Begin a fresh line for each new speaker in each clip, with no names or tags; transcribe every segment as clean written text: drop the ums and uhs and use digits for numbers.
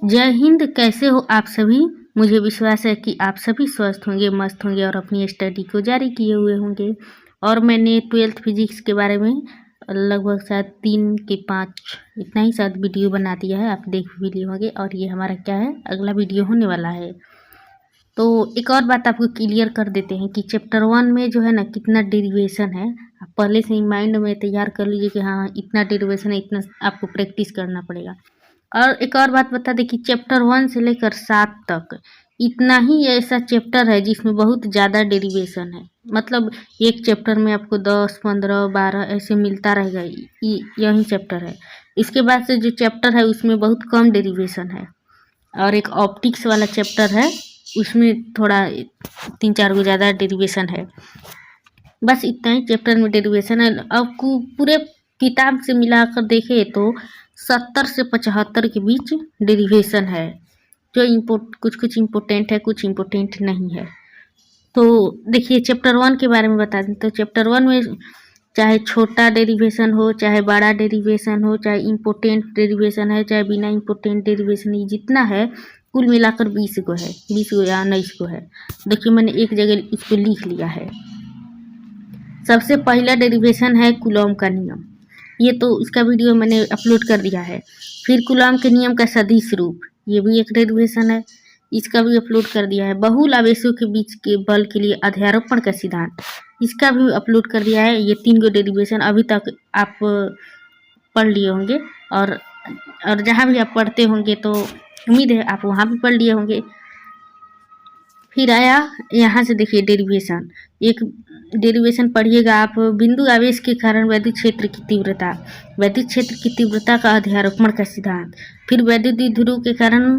जय हिंद। कैसे हो आप सभी। मुझे विश्वास है कि आप सभी स्वस्थ होंगे, मस्त होंगे और अपनी स्टडी को जारी किए हुए होंगे। और मैंने 12th फिजिक्स के बारे में लगभग शायद 3 के 5 इतना ही शायद वीडियो बना दिया है, आप देख भी लिए होंगे। और ये हमारा क्या है, अगला वीडियो होने वाला है। तो एक और बात आपको क्लियर कर देते हैं कि चैप्टर 1 में जो है ना कितना डेरिवेशन है, आप पहले से ही माइंड में तैयार कर लीजिए कि हाँ इतना डेरिवेशन है, इतना आपको प्रैक्टिस करना पड़ेगा। और एक और बात बता दें कि चैप्टर 1 से लेकर 7 तक इतना ही ऐसा चैप्टर है जिसमें बहुत ज़्यादा डेरिवेशन है। मतलब एक चैप्टर में आपको 10, 15, 12 ऐसे मिलता रहेगा, यही चैप्टर है। इसके बाद से जो चैप्टर है उसमें बहुत कम डेरिवेशन है। और एक ऑप्टिक्स वाला चैप्टर है, उसमें थोड़ा 3-4 गो ज़्यादा डेरिवेशन है। बस इतना ही चैप्टर में डेरिवेशन है। अब पूरे किताब से मिलाकर देखें तो 70 से 75 के बीच डेरिवेशन है, जो कुछ कुछ इम्पोर्टेंट है, कुछ इम्पोर्टेंट नहीं है। तो देखिए चैप्टर 1 के बारे में बता दें तो चैप्टर 1 में चाहे छोटा डेरिवेशन हो, चाहे बड़ा डेरिवेशन हो, चाहे इम्पोर्टेंट डेरिवेशन है, चाहे बिना इम्पोर्टेंट डेरिवेशन, ही जितना है कुल मिलाकर 20 को है, 20 को या 19 को है। देखिए मैंने एक जगह इसको लिख लिया है। सबसे पहला डेरिवेशन है कूलॉम का नियम, ये तो इसका वीडियो मैंने अपलोड कर दिया है। फिर कूलॉम के नियम का सदिश रूप, ये भी एक डेरिवेशन है, इसका भी अपलोड कर दिया है। बहुल आवेशों के बीच के बल के लिए अध्यारोपण का सिद्धांत, इसका भी अपलोड कर दिया है। ये 3 गो डेरिवेशन अभी तक आप पढ़ लिए होंगे, और जहाँ भी आप पढ़ते होंगे तो उम्मीद है आप वहाँ भी पढ़ लिए होंगे। फिर आया यहाँ से देखिए डेरिवेशन, एक डेरिवेशन पढ़िएगा आप। बिंदु आवेश के कारण वैद्युत क्षेत्र की तीव्रता, वैद्युत क्षेत्र की तीव्रता का अध्यारोपण का सिद्धांत। फिर वैद्युत द्विध्रुव के कारण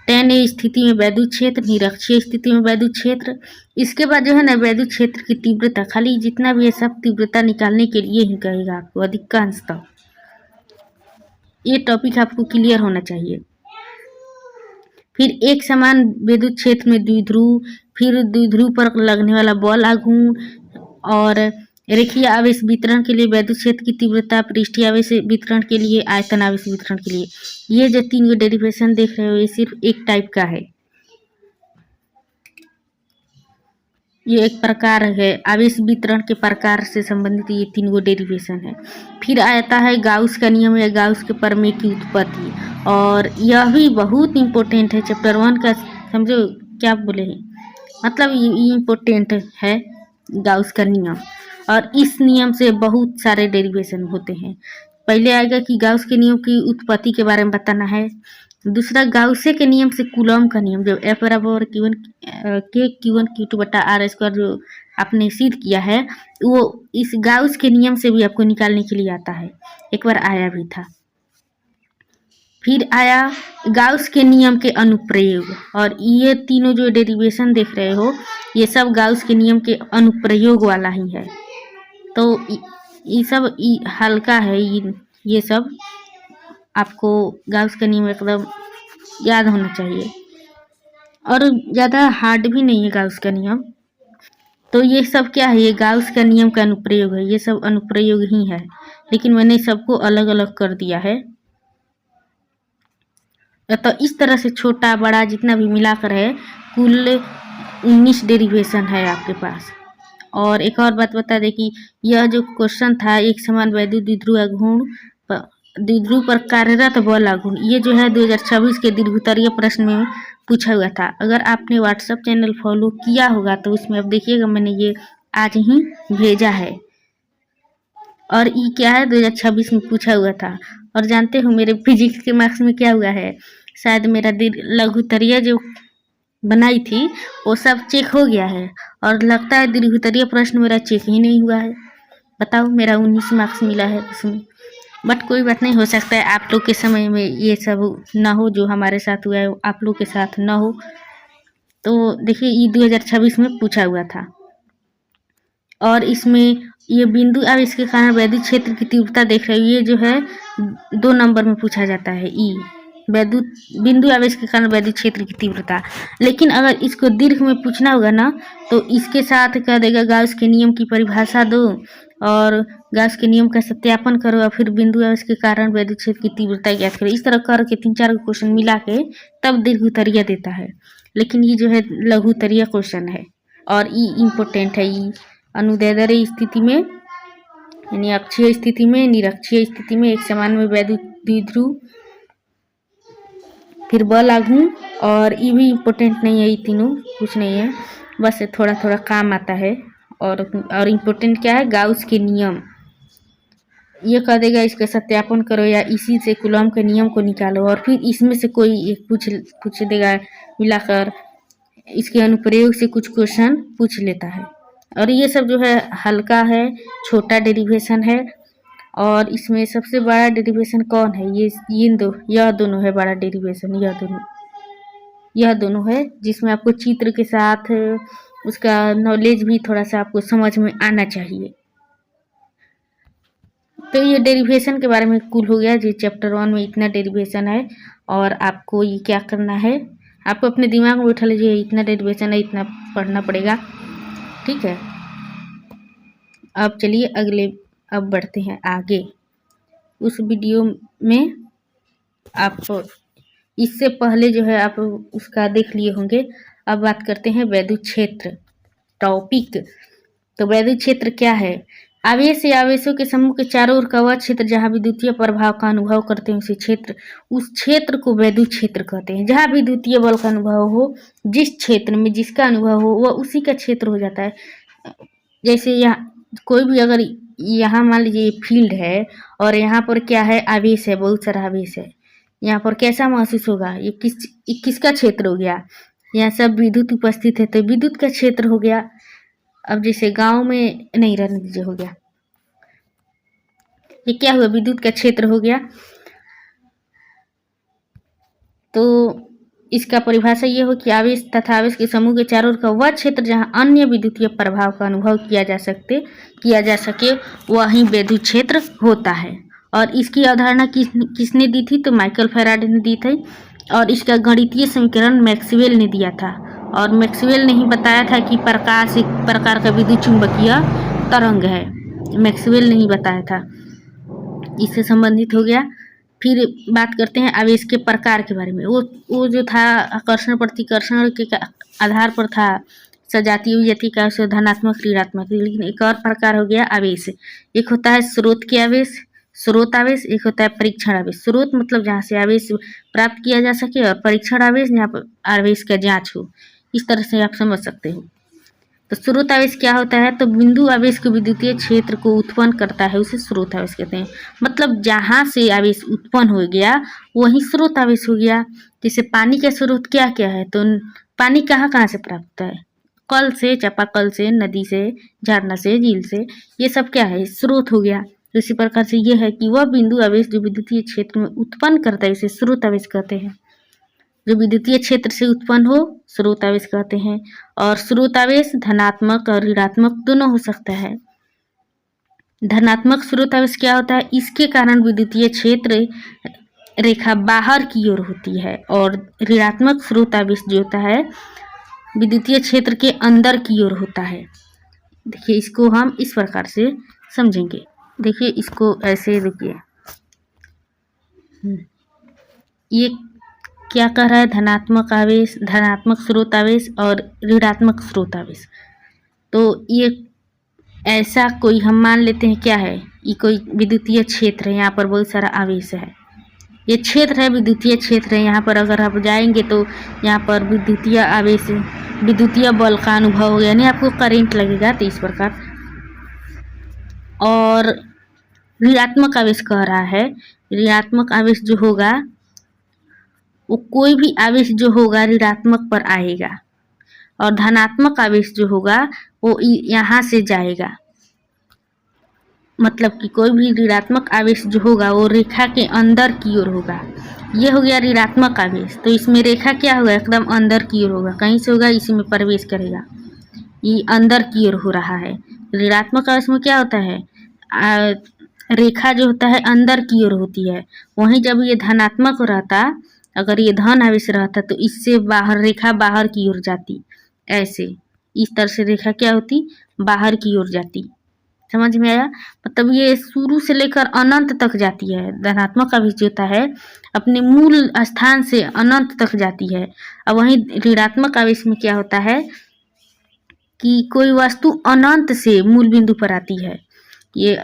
tan A स्थिति में वैद्युत क्षेत्र, निरक्षीय स्थिति में वैद्युत क्षेत्र। इसके बाद जो है ना वैद्युत क्षेत्र की तीव्रता, खाली जितना भी है सब तीव्रता निकालने के लिए ही कहेगा आपको अधिकांश तक। ये टॉपिक आपको क्लियर होना चाहिए। फिर एक समान विद्युत क्षेत्र में द्विध्रुव, फिर द्विध्रुव पर लगने वाला बल आघूर्ण, और रेखीय आवेश वितरण के लिए वैद्युत क्षेत्र की तीव्रता, पृष्ठीय आवेश वितरण के लिए आयतन आवेश वितरण के लिए। ये जो 3 डेरिवेशन देख रहे हो ये सिर्फ एक टाइप का है, ये एक प्रकार है, आवेश वितरण के प्रकार से संबंधित ये 3 डेरिवेशन है। फिर आता है गाउस का नियम या गाउस के प्रमेय की उत्पत्ति, और यह भी बहुत इम्पोर्टेंट है चैप्टर 1 का। समझो क्या बोले हैं, मतलब ये इम्पोर्टेंट है गाउस का नियम। और इस नियम से बहुत सारे डेरिवेशन होते हैं। पहले आएगा कि गाउस के नियम की उत्पत्ति के बारे में बताना है। दूसरा गाउसे के नियम से कूलॉम का नियम, जो F बराबर Q1 Q1 Q2 बटा R स्क्वायर जो आपने सिद्ध किया है, वो इस गाउस के नियम से भी आपको निकालने के लिए आता है, एक बार आया भी था। फिर आया गाउस के नियम के अनुप्रयोग, और ये तीनों जो डेरिवेशन देख रहे हो ये सब गाउस के नियम के अनुप्रयोग वाला ही है। तो ये सब हल्का है, ये सब आपको गाउस का नियम एकदम याद होना चाहिए, और ज़्यादा हार्ड भी नहीं है गाउस का नियम। तो ये सब क्या है, ये गाउस का नियम का अनुप्रयोग है, ये सब अनुप्रयोग ही है, लेकिन मैंने सबको अलग अलग कर दिया है। तो इस तरह से छोटा बड़ा जितना भी मिलाकर है कुल 19 डेरिवेशन है आपके पास। और एक और बात बता दें कि यह जो क्वेश्चन था, एक समान वैद्युत द्विध्रुव आघूर्ण, द्विध्रुव पर कार्यरत बल आघूर्ण, ये जो है 2026 के दीर्घोत्तरीय प्रश्न में पूछा हुआ था। अगर आपने व्हाट्सएप चैनल फॉलो किया होगा तो उसमें अब देखिएगा मैंने ये आज ही भेजा है, और ये क्या है 2026 में पूछा हुआ था। और जानते हो मेरे फिजिक्स के मार्क्स में क्या हुआ है, शायद मेरा लघुत्तरीय जो बनाई थी वो सब चेक हो गया है, और लगता है दीर्घोत्तरीय प्रश्न मेरा चेक ही नहीं हुआ है। बताओ, मेरा 19 मार्क्स मिला है उसमें। बट कोई बात नहीं, हो सकता है आप लोग के समय में ये सब ना हो, जो हमारे साथ हुआ है आप लोग के साथ ना हो। तो देखिए ये 2026 में पूछा हुआ था, और इसमें ये बिंदु आवेश के कारण वैद्युत क्षेत्र की तीव्रता देख रहे हो, ये जो है 2 नंबर में पूछा जाता है, वैद्युत बिंदु आवेश के कारण वैद्युत क्षेत्र की तीव्रता। लेकिन अगर इसको दीर्घ में पूछना होगा ना तो इसके साथ कह देगा गाउस के नियम की परिभाषा दो, और गॉस के नियम का सत्यापन करो और फिर बिंदु आवेश के कारण वैद्युत क्षेत्र की तीव्रता ज्ञात करो। इस तरह करके 3-4 क्वेश्चन मिला के तब दीर्घ उत्तरीय देता है, लेकिन ये जो है लघु उत्तरीय क्वेश्चन है और ये इम्पोर्टेंट है। ये अनुदैर्ध्य स्थिति में यानी अक्षीय स्थिति में, निरक्षीय स्थिति में एक समान में वैद्युत द्विध्रुव, फिर बल आघूर्ण, और ये भी इम्पोर्टेंट नहीं है, ये तीनों कुछ नहीं है, बस थोड़ा थोड़ा काम आता है। और इम्पोर्टेंट क्या है, गाउस के नियम। ये कह देगा इसका सत्यापन करो या इसी से कूलॉम के नियम को निकालो, और फिर इसमें से कोई एक पूछ देगा मिलाकर, इसके अनुप्रयोग से कुछ क्वेश्चन पूछ लेता है। और ये सब जो है हल्का है, छोटा डेरिवेशन है, और इसमें सबसे बड़ा डेरिवेशन कौन है, यह दोनों है बड़ा डेरिवेशन, यह दोनों है, जिसमें आपको चित्र के साथ उसका नॉलेज भी थोड़ा सा आपको समझ में आना चाहिए। तो ये डेरिवेशन के बारे में कुल हो गया जी। चैप्टर 1 में इतना डेरिवेशन है, और आपको ये क्या करना है, आपको अपने दिमाग में बैठा लीजिए इतना डेरिवेशन है, इतना पढ़ना पड़ेगा, ठीक है। अब चलिए अब बढ़ते हैं आगे। उस वीडियो में आप इससे पहले जो है आप उसका देख लिए होंगे। अब बात करते हैं वैद्युत क्षेत्र टॉपिक। तो वैद्युत क्षेत्र क्या है, आवेश या आवेशों के समूह के चारों ओर का वह क्षेत्र जहाँ विद्युतीय प्रभाव का अनुभव करते हैं उस क्षेत्र को वैद्युत क्षेत्र कहते हैं। जहाँ विद्युतीय बल का अनुभव हो, जिस क्षेत्र में जिसका अनुभव हो वह उसी का क्षेत्र हो जाता है। जैसे यहाँ कोई भी अगर यहाँ मान लीजिए फील्ड है और यहाँ पर क्या है, आवेश है, बहुत सारा आवेश है, यहाँ पर कैसा महसूस होगा, ये किसका क्षेत्र हो गया, यहाँ सब विद्युत उपस्थित है तो विद्युत का क्षेत्र हो गया। अब जैसे गांव में नहीं रहने दीजिए, हो गया, ये क्या हुआ, विद्युत का क्षेत्र हो गया। तो इसका परिभाषा ये हो कि आवेश तथा आवेश के समूह के चारों ओर का वह क्षेत्र जहां अन्य विद्युतीय प्रभाव का अनुभव किया जा सके वही वैद्युत क्षेत्र होता है। और इसकी अवधारणा किसने दी थी, तो माइकल फैराडे ने दी थी, और इसका गणितीय समीकरण मैक्सवेल ने दिया था। और मैक्सवेल ने ही बताया था कि प्रकाश एक प्रकार का विद्युत चुंबकीय तरंग है, मैक्सवेल ने ही बताया था। इससे संबंधित हो गया। फिर बात करते हैं आवेश के प्रकार के बारे में। वो जो था आकर्षण प्रतिकर्षण के आधार पर था, सजातीय विजातीय का, धनात्मक ऋणात्मक। लेकिन एक और प्रकार हो गया आवेश, एक होता है स्रोत आवेश, एक होता है परीक्षण आवेश। स्रोत मतलब जहाँ से आवेश प्राप्त किया जा सके, और परीक्षण आवेश जहाँ पर आवेश का जांच हो। इस तरह से आप समझ सकते हो। तो स्रोत आवेश क्या होता है, तो बिंदु आवेश के विद्युतीय क्षेत्र को उत्पन्न करता है, उसे स्रोत आवेश कहते हैं। मतलब जहाँ से आवेश उत्पन्न हो गया वही स्रोत आवेश हो गया। जैसे पानी का स्रोत क्या क्या है, तो पानी कहाँ कहाँ से प्राप्त होता है, कल से, चापाकल से, नदी से, झरना से, झील से, ये सब क्या है, स्रोत हो गया। तो इसी प्रकार से ये है कि वह बिंदु आवेश जो विद्युतीय क्षेत्र में उत्पन्न करता है इसे स्रोत आवेश कहते हैं। जो विद्युतीय क्षेत्र से उत्पन्न हो स्रोत आवेश कहते हैं। और स्रोत आवेश धनात्मक और ऋणात्मक दोनों हो सकता है। धनात्मक स्रोत आवेश क्या होता है, इसके कारण विद्युतीय क्षेत्र रेखा बाहर की ओर होती है, और ऋणात्मक स्रोत आवेश जो होता है विद्युतीय क्षेत्र के अंदर की ओर होता है। देखिए इसको हम इस प्रकार से समझेंगे। देखिए इसको ऐसे देखिए, ये क्या कह रहा है, धनात्मक आवेश, धनात्मक स्रोत आवेश और ऋणात्मक स्रोत आवेश। तो ये ऐसा कोई हम मान लेते हैं क्या है, ये कोई विद्युतीय क्षेत्र है, यहाँ पर बहुत सारा आवेश है, ये क्षेत्र है, विद्युतीय क्षेत्र है। यहाँ पर अगर आप जाएंगे तो यहाँ पर विद्युतीय आवेश, विद्युतीय बल का अनुभव हो, यानी आपको करंट लगेगा। तो इस प्रकार, और ऋणात्मक आवेश कह रहा है, ऋणात्मक आवेश जो होगा वो कोई भी आवेश जो होगा ऋणात्मक पर आएगा, और धनात्मक आवेश जो होगा वो यहाँ से जाएगा। मतलब कि कोई भी ऋणात्मक आवेश जो होगा वो रेखा के अंदर की ओर होगा। ये हो गया ऋणात्मक आवेश। तो इसमें रेखा क्या होगा, एकदम अंदर की ओर होगा, कहीं से होगा इसी में प्रवेश करेगा, ये अंदर की ओर हो रहा है। ऋणात्मक आवेश में क्या होता है, रेखा जो होता है अंदर की ओर होती है। वहीं जब ये धनात्मक रहता, अगर ये धन आवेश रहता तो इससे बाहर, रेखा बाहर की ओर जाती, ऐसे इस तरह से रेखा क्या होती, बाहर की ओर जाती। समझ में आया? मतलब ये शुरू से लेकर अनंत तक जाती है। धनात्मक आवेश जो होता है अपने मूल स्थान से अनंत तक जाती है। अब वहीं ऋणात्मक आवेश में क्या होता है कि कोई वस्तु अनंत से मूल बिंदु पर आती है। ये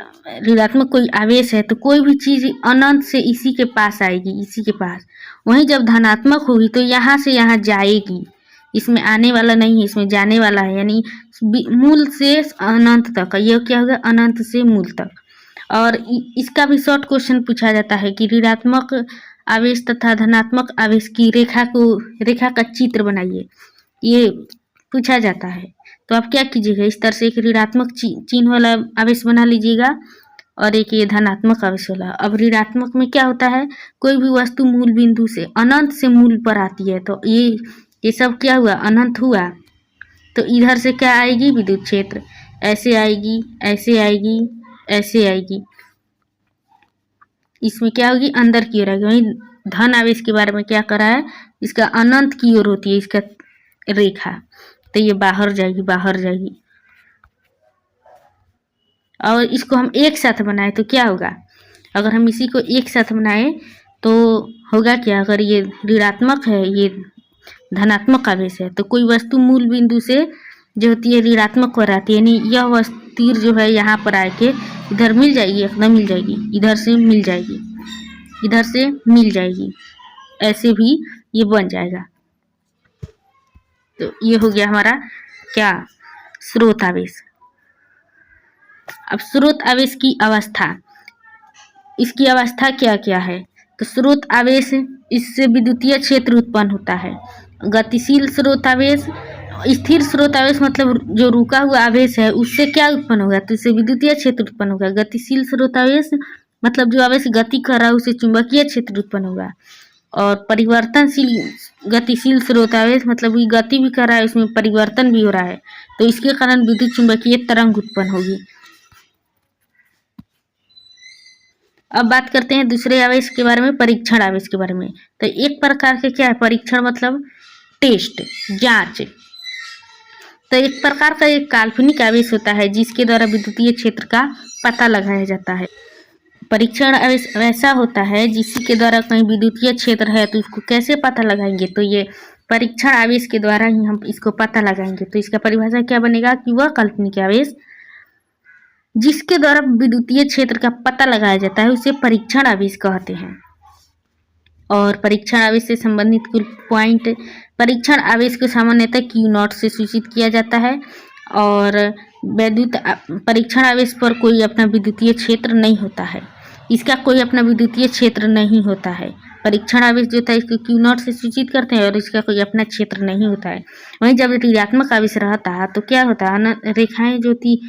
ऋणात्मक कोई आवेश है तो कोई भी चीज अनंत से इसी के पास आएगी, इसी के पास। वहीं जब धनात्मक होगी तो यहाँ से यहाँ जाएगी, इसमें आने वाला नहीं है, इसमें जाने वाला है, यानी मूल से अनंत तक। यह क्या होगा? अनंत से मूल तक। और इसका भी शॉर्ट क्वेश्चन पूछा जाता है कि ऋणात्मक आवेश तथा धनात्मक आवेश की रेखा का चित्र बनाइए, ये पूछा जाता है। तो आप क्या कीजिएगा, इस तरह से एक ऋणात्मक चिन्ह वाला आवेश बना लीजिएगा और एक ये धनात्मक आवेश वाला। अब ऋणात्मक में क्या होता है, कोई भी वस्तु मूल बिंदु से अनंत से मूल पर आती है तो ये सब क्या हुआ? अनंत हुआ। तो इधर से क्या आएगी? विद्युत क्षेत्र ऐसे आएगी, ऐसे आएगी, ऐसे आएगी। इसमें क्या होगी? अंदर की ओर आएगी। वहीं धन आवेश के बारे में क्या करा है, इसका अनंत की ओर होती है इसका रेखा, तो ये बाहर जाएगी, बाहर जाएगी। और इसको हम एक साथ बनाए तो क्या होगा? अगर हम इसी को एक साथ बनाए तो होगा क्या? अगर ये ऋणात्मक है, ये धनात्मक आवेश है, तो कोई वस्तु मूल बिंदु से जो होती है ऋणात्मक पर आती है, यानी यह वस्तु तीर जो है यहाँ पर आके इधर मिल जाएगी, एकदम मिल जाएगी, इधर से मिल जाएगी, इधर से मिल जाएगी, ऐसे भी ये बन जाएगा। तो ये हो गया हमारा क्या? स्रोत आवेश। अब स्रोत आवेश की अवस्था, इसकी अवस्था क्या क्या है? तो स्रोत आवेश, इससे विद्युतीय क्षेत्र उत्पन्न होता है। गतिशील स्रोत आवेश, स्थिर स्रोत आवेश मतलब जो रुका हुआ आवेश है उससे क्या उत्पन्न होगा? तो इससे विद्युतीय क्षेत्र उत्पन्न होगा। गतिशील स्रोत आवेश मतलब जो आवेश गति कर रहा है उससे चुंबकीय क्षेत्र उत्पन्न होगा। और परिवर्तनशील गतिशील स्रोत आवेश मतलब ये गति भी कर रहा है, उसमें परिवर्तन भी हो रहा है, तो इसके कारण विद्युत चुंबकीय तरंग उत्पन्न होगी। अब बात करते हैं दूसरे आवेश के बारे में, परीक्षण आवेश के बारे में। तो एक प्रकार के क्या है? परीक्षण मतलब टेस्ट, जांच। तो एक प्रकार का एक काल्पनिक आवेश होता है जिसके द्वारा विद्युतीय क्षेत्र का पता लगाया जाता है। परीक्षण आवेश वैसा होता है जिसके द्वारा कहीं विद्युतीय क्षेत्र है तो उसको कैसे पता लगाएंगे? तो ये परीक्षण आवेश के द्वारा ही हम इसको पता लगाएंगे। तो इसका परिभाषा क्या बनेगा कि वह काल्पनिक आवेश जिसके द्वारा विद्युतीय क्षेत्र का पता लगाया जाता है उसे परीक्षण आवेश कहते हैं। और परीक्षण आवेश से संबंधित कुल पॉइंट, परीक्षण आवेश को सामान्यतः Q0 से सूचित किया जाता है। और वैद्युत परीक्षण आवेश पर कोई अपना विद्युतीय क्षेत्र नहीं होता है, इसका कोई अपना विद्युतीय क्षेत्र नहीं होता है। परीक्षण आवेश जो होता है इसको Q0 से सूचित करते हैं और इसका कोई अपना क्षेत्र नहीं होता है। वहीं जब ऋणात्मक आवेश रहता है तो क्या होता है, रेखाएं जो थी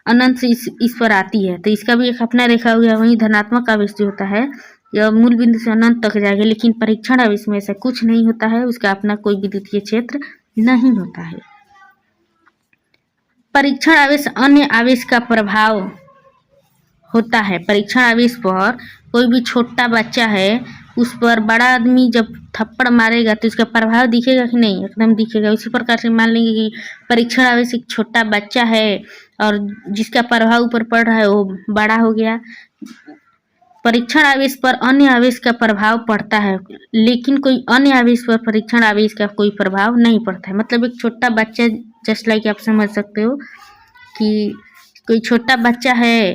अनंत से इस पर आती है तो इसका भी एक अपना रेखा हो गया। वहीं धनात्मक आवेश जो होता है यह मूल बिंदु से अनंत तक जाएगा, लेकिन परीक्षण आवेश में ऐसा कुछ नहीं होता है, उसका अपना कोई विद्युतीय क्षेत्र नहीं होता है। परीक्षण आवेश अन्य आवेश का प्रभाव होता है। परीक्षण आवेश पर कोई भी छोटा बच्चा है उस पर बड़ा आदमी जब थप्पड़ मारेगा तो उसका प्रभाव दिखेगा कि नहीं? एकदम दिखेगा। उसी प्रकार से मान लेंगे कि परीक्षण आवेश एक छोटा बच्चा है और जिसका प्रभाव ऊपर पड़ रहा है वो बड़ा हो गया। परीक्षण आवेश पर अन्य आवेश का प्रभाव पड़ता है, लेकिन कोई अन्य आवेश पर परीक्षण आवेश का कोई प्रभाव नहीं पड़ता है। मतलब एक छोटा बच्चा, जस्ट लाइक आप समझ सकते हो कि कोई छोटा बच्चा है,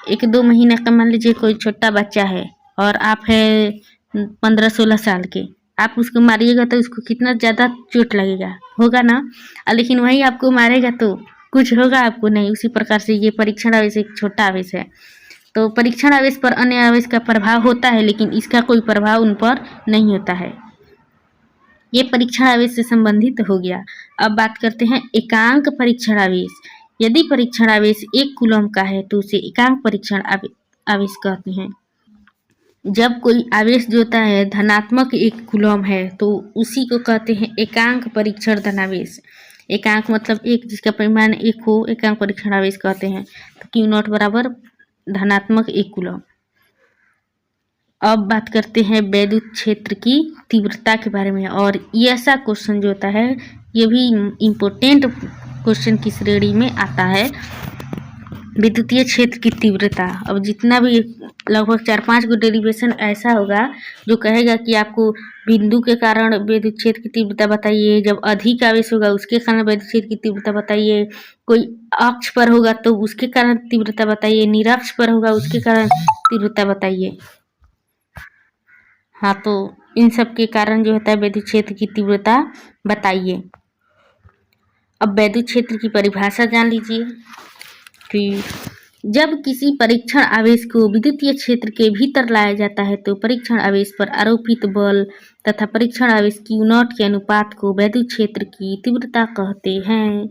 1-2 महीने का, मान लीजिए कोई छोटा बच्चा है और आप है 15-16 साल के, आप उसको मारिएगा तो उसको कितना ज़्यादा चोट लगेगा, होगा ना? लेकिन वही आपको मारेगा तो कुछ होगा आपको नहीं। उसी प्रकार से ये परीक्षण आवेश एक छोटा आवेश है। तो परीक्षण आवेश पर अन्य आवेश का प्रभाव होता है लेकिन इसका कोई प्रभाव उन पर नहीं होता है। ये परीक्षण आवेश से संबंधित हो गया। अब बात करते हैं एकांक परीक्षण आवेश। यदि परीक्षण आवेश 1 कूलम का है तो उसे एकांक परीक्षण आवेश कहते हैं। जब कोई आवेश जो होता है धनात्मक 1 कूलम है तो उसी को कहते हैं एकांक परीक्षण धनावेश। एकांक मतलब 1 जिसका परिमाण 1 हो, एकांक परीक्षण आवेश कहते हैं। तो Q0 बराबर धनात्मक 1 कूलम। अब बात करते हैं वैद्युत क्षेत्र की तीव्रता के बारे में। और ये ऐसा क्वेश्चन जो होता है ये भी इम्पोर्टेंट क्वेश्चन की श्रेणी में आता है। विद्युतीय क्षेत्र की तीव्रता। अब जितना भी लगभग 4-5 गो डेरिवेशन ऐसा होगा जो कहेगा कि आपको बिंदु के कारण विद्युत क्षेत्र की तीव्रता बताइए, जब अधिक आवेश होगा उसके कारण विद्युत क्षेत्र की तीव्रता बताइए, कोई अक्ष पर होगा तो उसके कारण तीव्रता बताइए, निरक्ष पर होगा उसके कारण तीव्रता बताइए। हाँ, तो इन सब के कारण जो होता है विद्युत क्षेत्र की तीव्रता बताइए। अब विद्युत क्षेत्र की परिभाषा जान लीजिए कि जब किसी परीक्षण आवेश को विद्युतीय क्षेत्र के भीतर लाया जाता है तो परीक्षण आवेश पर आरोपित बल तथा परीक्षण आवेश Q0 के अनुपात को विद्युत क्षेत्र की तीव्रता कहते हैं।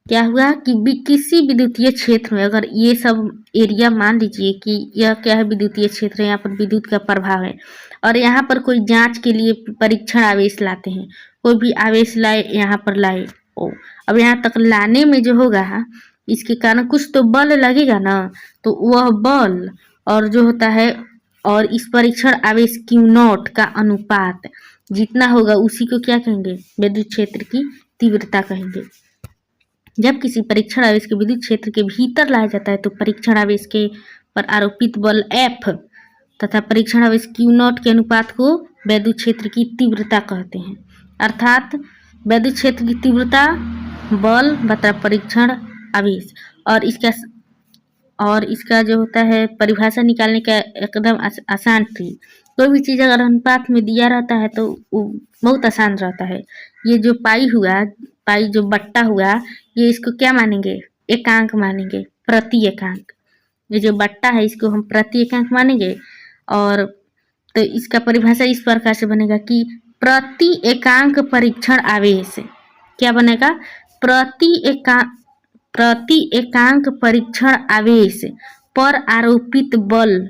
क्या हुआ कि किसी विद्युतीय क्षेत्र में, अगर ये सब एरिया मान लीजिए कि यह क्या है, विद्युतीय क्षेत्र, यहाँ पर विद्युत का प्रभाव है और यहाँ पर कोई जांच के लिए परीक्षण आवेश लाते हैं, कोई भी आवेश लाए यहाँ पर लाए, अब यहाँ तक लाने में जो होगा इसके कारण कुछ तो बल लगेगा ना, तो वह बल और जो होता है और इस परीक्षण आवेश Q0 का अनुपात जितना होगा उसी को क्या कहेंगे, विद्युत क्षेत्र की तीव्रता कहेंगे। जब किसी परीक्षण आवेश के विद्युत क्षेत्र के भीतर लाया जाता है तो परीक्षण आवेश के पर आरोपित बल F तथा परीक्षण आवेश Q0 के अनुपात को विद्युत क्षेत्र की तीव्रता कहते हैं। अर्थात विद्युत क्षेत्र की तीव्रता बल बटा परीक्षण आवेश, और इसका जो होता है परिभाषा निकालने का एकदम आसान थी। कोई भी चीज़ अगर अनुपात में दिया रहता है तो बहुत आसान रहता है। ये जो पाई हुआ, पाई जो बट्टा हुआ, ये इसको क्या मानेंगे, एकांक मानेंगे, प्रति एकांक। ये जो बट्टा है इसको हम प्रति एकांक मानेंगे। और तो इसका परिभाषा इस प्रकार से बनेगा कि प्रति एकांक परीक्षण आवेश क्या बनेगा, प्रति एकांक परीक्षण आवेश पर आरोपित बल,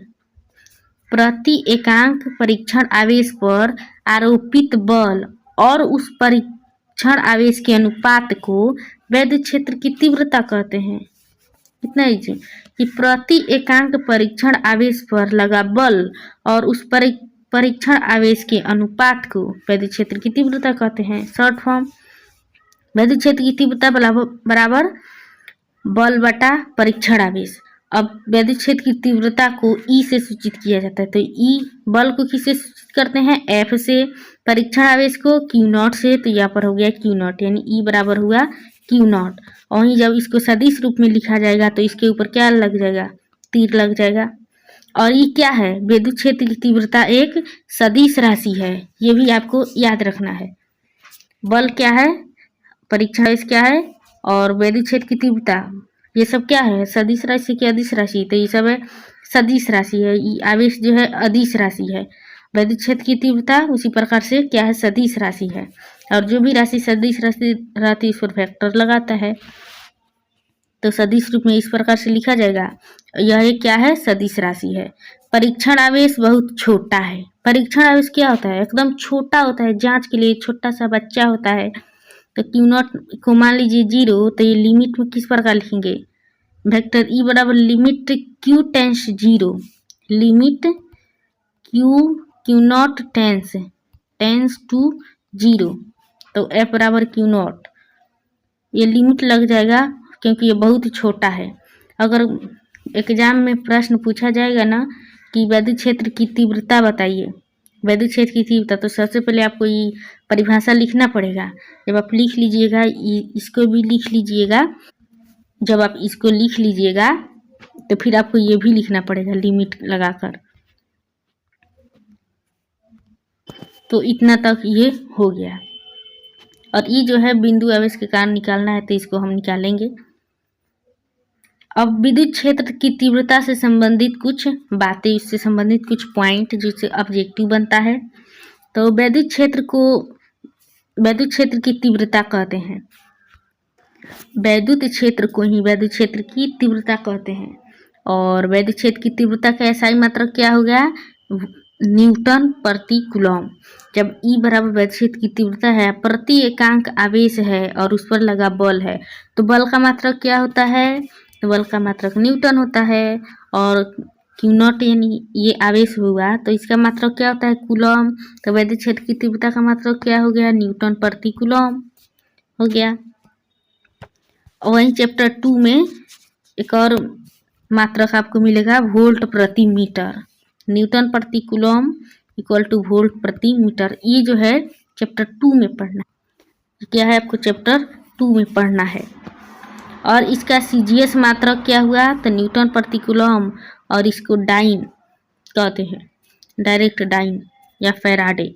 प्रति एकांक परीक्षण आवेश पर आरोपित बल और उस परीक्षण आवेश के अनुपात को विद्युत क्षेत्र की तीव्रता कहते हैं। इतना ही कि प्रति एकांक परीक्षण आवेश पर लगा बल और उस परीक्षण आवेश के अनुपात को विद्युत क्षेत्र की तीव्रता कहते हैं। शॉर्ट फॉर्म, विद्युत क्षेत्र की तीव्रता बराबर बल बटा परीक्षण आवेश। अब विद्युत क्षेत्र की तीव्रता को E से सूचित किया जाता है, तो E बल को किससे सूचित करते हैं, F से, परीक्षण आवेश को Q0 से, तो यहाँ पर हो गया Q0, यानी E बराबर हुआ Q0। और वहीं जब इसको सदिश रूप में लिखा जाएगा तो इसके ऊपर क्या लग जाएगा, तीर लग जाएगा। और ये क्या है, विद्युत क्षेत्र की तीव्रता एक सदिश राशि है, ये भी आपको याद रखना है। बल क्या है, परीक्षण आवेश क्या है और विद्युत क्षेत्र की तीव्रता, ये सब क्या है, सदिश राशि की अदिश राशि, तो ये सब है सदिश राशि है। ये आवेश जो है अदिश राशि है, विद्युत क्षेत्र की तीव्रता उसी प्रकार से क्या है, सदिश राशि है। और जो भी राशि सदिश राशि रहती है इस पर फैक्टर लगाता है, तो सदिश रूप में इस प्रकार से लिखा जाएगा, यह क्या है, सदिश राशि है। परीक्षण आवेश बहुत छोटा है, परीक्षण आवेश क्या होता है, एकदम छोटा होता है, जांच के लिए छोटा सा बच्चा होता है। तो Q0 को मान लीजिए 0, तो ये लिमिट में किस प्रकार लिखेंगे, वेक्टर E बराबर limit Q tends 0, limit Q0 tends to 0, तो F बराबर Q0, ये लिमिट लग जाएगा क्योंकि ये बहुत छोटा है। अगर एग्जाम में प्रश्न पूछा जाएगा ना कि विद्युत क्षेत्र की तीव्रता बताइए, विद्युत क्षेत्र की तीव्रता, तो सबसे पहले आपको ये परिभाषा लिखना पड़ेगा। जब आप लिख लीजिएगा, इसको भी लिख लीजिएगा, जब आप इसको लिख लीजिएगा तो फिर आपको ये भी लिखना पड़ेगा लिमिट लगाकर। तो इतना तक ये हो गया। और ये जो है बिंदु आवेश के कारण निकालना है, तो इसको हम निकालेंगे। अब विद्युत क्षेत्र की तीव्रता से संबंधित कुछ बातें, इससे संबंधित कुछ पॉइंट जिससे ऑब्जेक्टिव बनता है। तो विद्युत क्षेत्र की तीव्रता कहते हैं, विद्युत क्षेत्र को ही विद्युत क्षेत्र की तीव्रता कहते हैं। और विद्युत क्षेत्र की तीव्रता का एसआई मात्रक क्या हो गया, न्यूटन प्रति कूलॉम। जब E बराबर विद्युत क्षेत्र की तीव्रता है, प्रति एकांक आवेश है और उस पर लगा बल है, तो बल का मात्रक क्या होता है, तो बल का मात्रक न्यूटन होता है। और Q0 यानी ये आवेश हुआ, तो इसका मात्रक क्या होता है, कूलॉम। तो विद्युत क्षेत्र की तीव्रता का मात्रक क्या हो गया, न्यूटन प्रति कूलॉम हो गया। और वहीं चैप्टर 2 में एक और मात्रक आपको मिलेगा वोल्ट प्रति मीटर। न्यूटन प्रति कूलम इक्वल टू वोल्ट प्रति मीटर। ये जो है चैप्टर 2 में पढ़ना है। क्या है आपको चैप्टर 2 में पढ़ना है। और इसका सीजीएस मात्रक क्या हुआ, तो न्यूटन प्रति कूलम, और इसको डाइन कहते हैं, डायरेक्ट डाइन या फैराडे।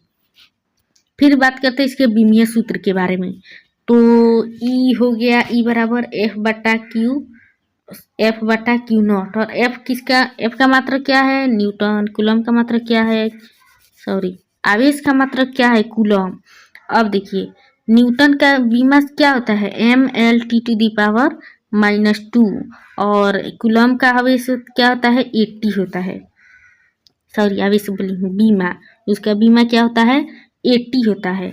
फिर बात करते हैं इसके बीमीय सूत्र के बारे में। तो ई हो गया ई बराबर एफ बटा क्यू नॉट। और एफ किसका, एफ का मात्रक क्या है न्यूटन, कूलम का मात्रक क्या है, सॉरी आवेश का मात्रक क्या है कूलम। अब देखिए न्यूटन का बीमा क्या होता है mLt⁻⁻², और कूलम का आवेश क्या होता है 80 होता है, सॉरी आवेश बोली हूँ बीमा, उसका बीमा क्या होता है 80 होता है।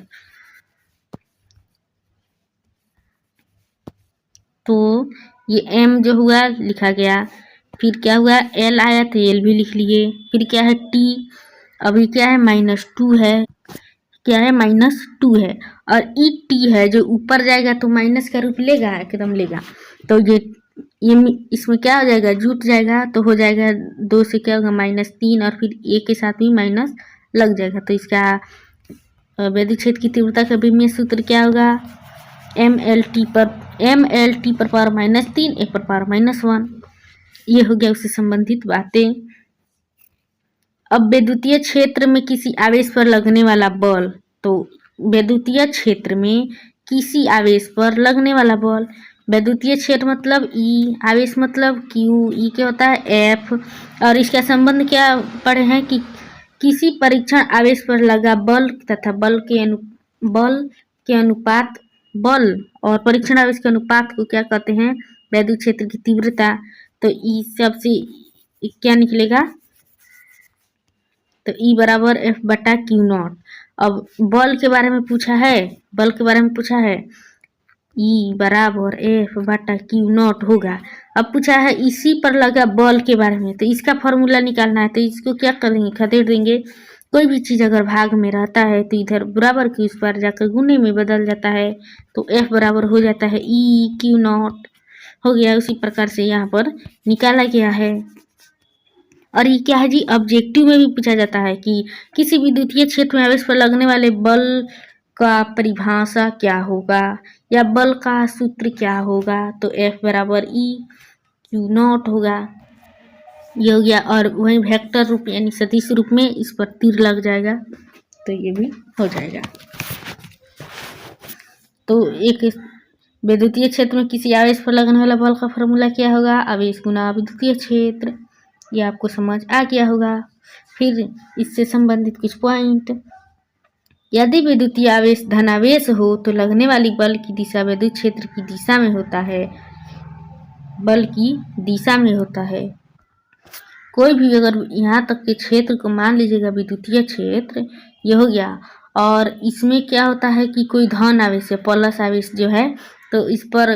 तो ये m जो हुआ लिखा गया, फिर क्या हुआ l आया तो l भी लिख लिए, फिर क्या है t, अभी क्या है -2 है, क्या है -2 है, और ई टी है जो ऊपर जाएगा तो माइनस का रूप लेगा, एकदम लेगा। तो ये इसमें क्या हो जाएगा जुट जाएगा, तो हो जाएगा 2 से क्या होगा -3, और फिर ए के साथ भी माइनस लग जाएगा। तो इसका वैद्युत क्षेत्र की तीव्रता का बीमीय सूत्र क्या होगा mLt पर पावर -3 ए पर पावर -1। ये हो गया उससे संबंधित बातें। अब विद्युतीय क्षेत्र में किसी आवेश पर लगने वाला बल, तो विद्युतीय क्षेत्र में किसी आवेश पर लगने वाला बल, विद्युतीय क्षेत्र मतलब ई, आवेश मतलब क्यू, ई क्या होता है एफ, और इसका संबंध क्या पढ़े हैं कि किसी परीक्षण आवेश पर लगा बल तथा बल के अनुपात, बल और परीक्षण आवेश के अनुपात को क्या कहते हैं विद्युत क्षेत्र की तीव्रता। तो ई सबसे क्या निकलेगा, तो ई बराबर एफ बटा क्यू नॉट। अब बल के बारे में पूछा है, बल के बारे में पूछा है ई बराबर एफ बटा क्यू नॉट होगा। अब पूछा है इसी पर लगा बल के बारे में, तो इसका फॉर्मूला निकालना है। तो इसको क्या करेंगे खदेड़ देंगे, कोई भी चीज़ अगर भाग में रहता है तो इधर बराबर की उस पर जाकर गुने में बदल जाता है, तो एफ बराबर हो जाता है ई क्यू नॉट हो गया। उसी प्रकार से यहाँ पर निकाला गया है। और ये क्या है जी ऑब्जेक्टिव में भी पूछा जाता है कि किसी विद्युतीय क्षेत्र में आवेश पर लगने वाले बल का परिभाषा क्या होगा, या बल का सूत्र क्या होगा, तो एफ बराबर ई क्यू नॉट होगा। ये हो गया। और वही वेक्टर रूप यानी सदिश रूप में इस पर तीर लग जाएगा, तो ये भी हो जाएगा। तो एक विद्युतीय क्षेत्र में किसी आवेश पर लगने वाला बल का फॉर्मूला क्या होगा, आवेश गुना विद्युतीय क्षेत्र, ये आपको समझ आ गया होगा। फिर इससे संबंधित कुछ पॉइंट, यदि विद्युतीय आवेश धनावेश हो तो लगने वाली बल की दिशा विद्युत क्षेत्र की दिशा में होता है, बल की दिशा में होता है। कोई भी अगर यहाँ तक के क्षेत्र को मान लीजिएगा विद्युतीय क्षेत्र, ये हो गया। और इसमें क्या होता है कि कोई धन आवेश है प्लस आवेश जो है, तो इस पर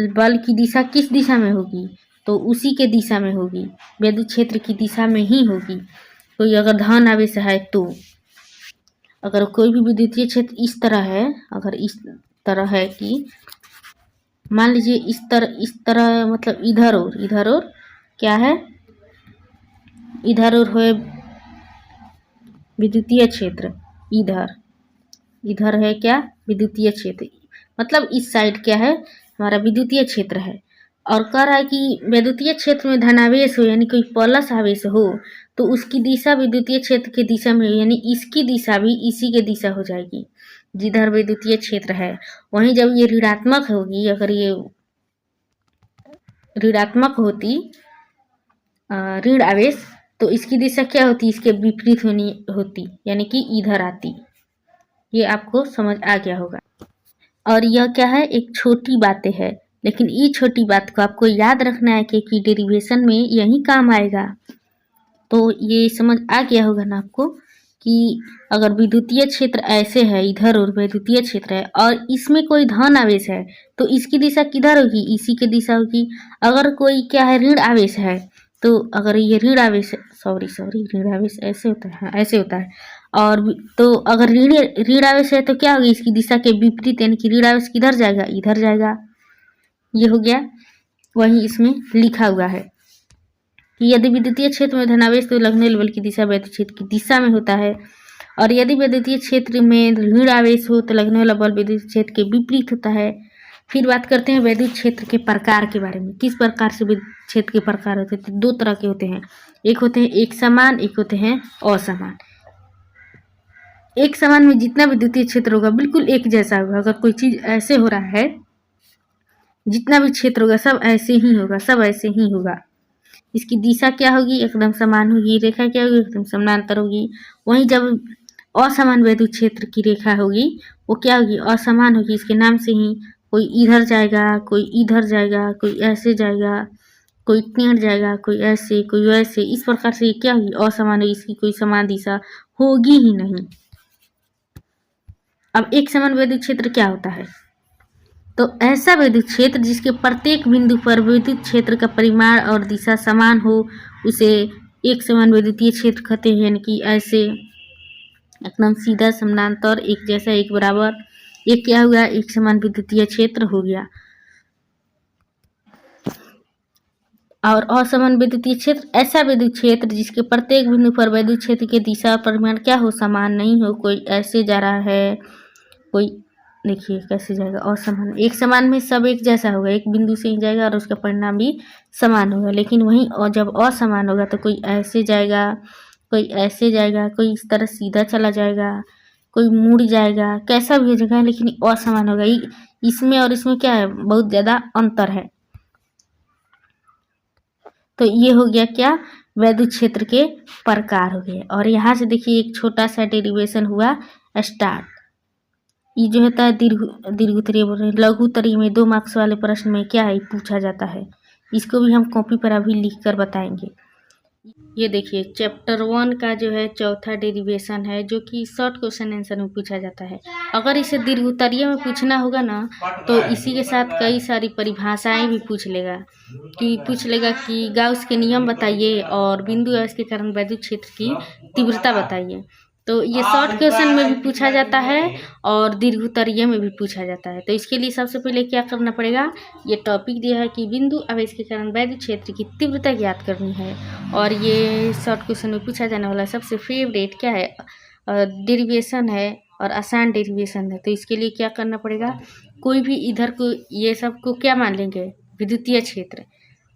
बल की दिशा किस दिशा में होगी, तो उसी के दिशा में होगी, विद्युत क्षेत्र की दिशा में ही होगी। कोई अगर धन आवेश है तो अगर कोई भी विद्युतीय क्षेत्र इस तरह है, अगर इस तरह है कि मान लीजिए इस तरह मतलब इधर और क्या है, इधर और है विद्युतीय क्षेत्र, इधर है क्या विद्युतीय क्षेत्र, मतलब इस साइड क्या है हमारा विद्युतीय क्षेत्र है। और कह रहा है कि विद्युतीय क्षेत्र में धनावेश हो यानी कोई प्लस आवेश हो तो उसकी दिशा विद्युतीय क्षेत्र की दिशा में, यानी इसकी दिशा भी इसी के दिशा हो जाएगी जिधर विद्युतीय क्षेत्र है। वहीं जब ये ऋणात्मक होगी, अगर ये ऋणात्मक होती ऋण आवेश, तो इसकी दिशा क्या होती, इसके विपरीत होती यानी कि इधर आती। ये आपको समझ आ गया होगा। और यह क्या है एक छोटी बातें है, लेकिन ये छोटी बात को आपको याद रखना है क्योंकि डेरिवेशन में यही काम आएगा। तो ये समझ आ गया होगा ना आपको कि अगर विद्युतीय क्षेत्र ऐसे है इधर और विद्युतीय क्षेत्र है और इसमें कोई धन आवेश है तो इसकी दिशा किधर होगी, इसी की दिशा होगी। अगर कोई क्या है ऋण आवेश है, तो अगर ये ऋण आवेश सॉरी ऋण आवेश ऐसे होता है, ऐसे होता है। और तो अगर ऋण आवेश है तो क्या होगी, इसकी दिशा के विपरीत यानी कि ऋण आवेश किधर जाएगा, इधर जाएगा। ये हो गया। वहीं इसमें लिखा हुआ है कि यदि विद्युतीय क्षेत्र में धनावेश तो लगने बल की दिशा वैद्युत क्षेत्र की दिशा में होता है, और यदि विद्युतीय क्षेत्र में ऋण आवेश हो तो लगने वाला बल विद्युत क्षेत्र के विपरीत होता है। फिर बात करते हैं वैद्युत क्षेत्र के प्रकार के बारे में। किस प्रकार से विद्युत क्षेत्र के प्रकार होते हैं? तो दो तरह के होते हैं, एक होते हैं एक समान, एक होते हैं असमान। एक समान में जितना विद्युतीय क्षेत्र होगा बिल्कुल एक जैसा होगा। अगर कोई चीज ऐसे हो रहा है, जितना भी क्षेत्र होगा सब ऐसे ही होगा, सब ऐसे ही होगा। इसकी दिशा क्या होगी? एकदम समान होगी। रेखा क्या होगी? एकदम समानांतर होगी। वहीं जब असमान वैद्युत क्षेत्र की रेखा होगी वो क्या होगी? असमान होगी। इसके नाम से ही कोई इधर जाएगा, कोई इधर जाएगा, कोई ऐसे जाएगा, कोई टेढ़ जाएगा, कोई ऐसे, कोई वैसे। इस प्रकार से ये क्या होगी? असमान होगी। इसकी कोई समान दिशा होगी ही नहीं। अब एक समान वैद्युत क्षेत्र क्या होता है? तो ऐसा विद्युत क्षेत्र जिसके प्रत्येक बिंदु पर विद्युत क्षेत्र का परिमाण और दिशा समान हो उसे एक समान विद्युतीय क्षेत्र कहते हैं। यानी कि ऐसे एकदम सीधा, समानांतर, एक जैसा, एक बराबर। ये क्या हुआ? एक समान विद्युतीय क्षेत्र हो गया। और असमान विद्युतीय क्षेत्र ऐसा विद्युत क्षेत्र जिसके प्रत्येक बिंदु पर विद्युत क्षेत्र की दिशा और परिमाण क्या हो? समान नहीं हो। कोई ऐसे जा रहा है, कोई देखिए कैसे जाएगा? असमान। एक समान में सब एक जैसा होगा, एक बिंदु से ही जाएगा और उसका परिणाम भी समान होगा। लेकिन वहीं और जब असमान होगा तो कोई ऐसे जाएगा, कोई ऐसे जाएगा, कोई इस तरह सीधा चला जाएगा, कोई मुड़ जाएगा, कैसा भी हो जाएगा, लेकिन असमान होगा। इसमें और इसमें क्या है? बहुत ज़्यादा अंतर है। तो ये हो गया क्या? वैद्युत क्षेत्र के प्रकार हो गए। और यहाँ से देखिए एक छोटा सा डेरिवेशन हुआ स्टार्ट। ये जो होता है दीर्घोत्तरीय बोल रहे हैं, लघुत्तरीय में 2 मार्क्स वाले प्रश्न में क्या है पूछा जाता है। इसको भी हम कॉपी पर अभी लिख कर बताएंगे। ये देखिए चैप्टर 1 का जो है चौथा डेरिवेशन है, जो कि शॉर्ट क्वेश्चन आंसर में पूछा जाता है। अगर इसे दीर्घोत्तरीय में पूछना होगा ना तो इसी के साथ कई सारी परिभाषाएं भी पूछ लेगा कि गाउस के नियम बताइए और बिंदु अवस्थ के कारण वैद्युत क्षेत्र की तीव्रता बताइए। तो ये शॉर्ट क्वेश्चन में भी पूछा जाता है और दीर्घोत्तरीय में भी पूछा जाता है। तो इसके लिए सबसे पहले क्या करना पड़ेगा? ये टॉपिक दिया है कि बिंदु आवेश के कारण वैद्युत क्षेत्र की तीव्रता ज्ञात करनी है। और ये शॉर्ट क्वेश्चन में पूछा जाने वाला सबसे फेवरेट क्या है? डेरिवेशन है और आसान डेरिवेशन है। तो इसके लिए क्या करना पड़ेगा? कोई भी इधर को ये सब को क्या मान लेंगे? विद्युतीय क्षेत्र,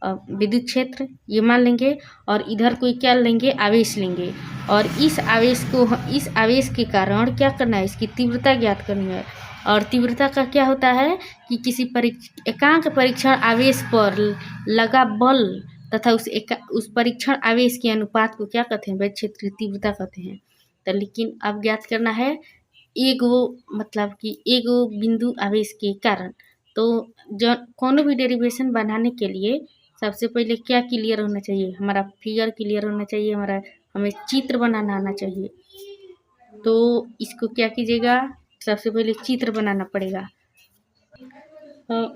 विद्युत क्षेत्र ये मान लेंगे, और इधर कोई क्या लेंगे? आवेश लेंगे। और इस आवेश के कारण क्या करना है? इसकी तीव्रता ज्ञात करनी है। और तीव्रता का क्या होता है कि किसी एकांक परीक्षण आवेश पर लगा बल तथा उस परीक्षण आवेश के अनुपात को क्या कहते हैं? वैद्युत क्षेत्र की तीव्रता कहते हैं। तो लेकिन अब ज्ञात करना है मतलब कि एगो बिंदु आवेश के कारण। तो जो कोनो भी डेरिवेशन बनाने के लिए सबसे पहले क्या क्लियर होना चाहिए? हमारा फिगर क्लियर होना चाहिए, हमें चित्र बनाना आना चाहिए। तो इसको क्या कीजिएगा? सबसे पहले चित्र बनाना पड़ेगा।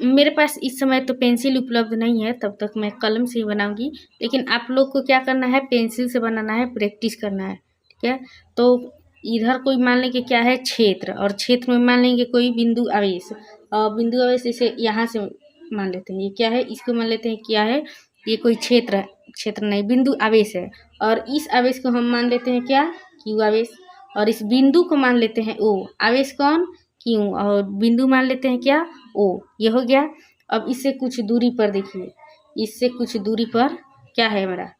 मेरे पास इस समय तो पेंसिल उपलब्ध नहीं है, तब तक मैं कलम से ही बनाऊंगी। लेकिन आप लोग को क्या करना है? पेंसिल से बनाना है, प्रैक्टिस करना है, ठीक है। तो इधर कोई मान लेंगे क्या है? क्षेत्र, और क्षेत्र में मान लेंगे कोई बिंदु आवेश। और बिंदु आवेश जैसे यहाँ से मान लेते हैं, ये क्या है? इसको मान लेते हैं क्या है? ये कोई क्षेत्र है, क्षेत्र नहीं, बिंदु आवेश है। और इस आवेश को हम मान लेते हैं क्या? क्यू आवेश। और इस बिंदु को मान लेते हैं ओ। आवेश कौन? क्यू। और बिंदु मान लेते हैं क्या? ओ। ये हो गया। अब इससे कुछ दूरी पर देखिए, इससे कुछ दूरी पर क्या है हमारा?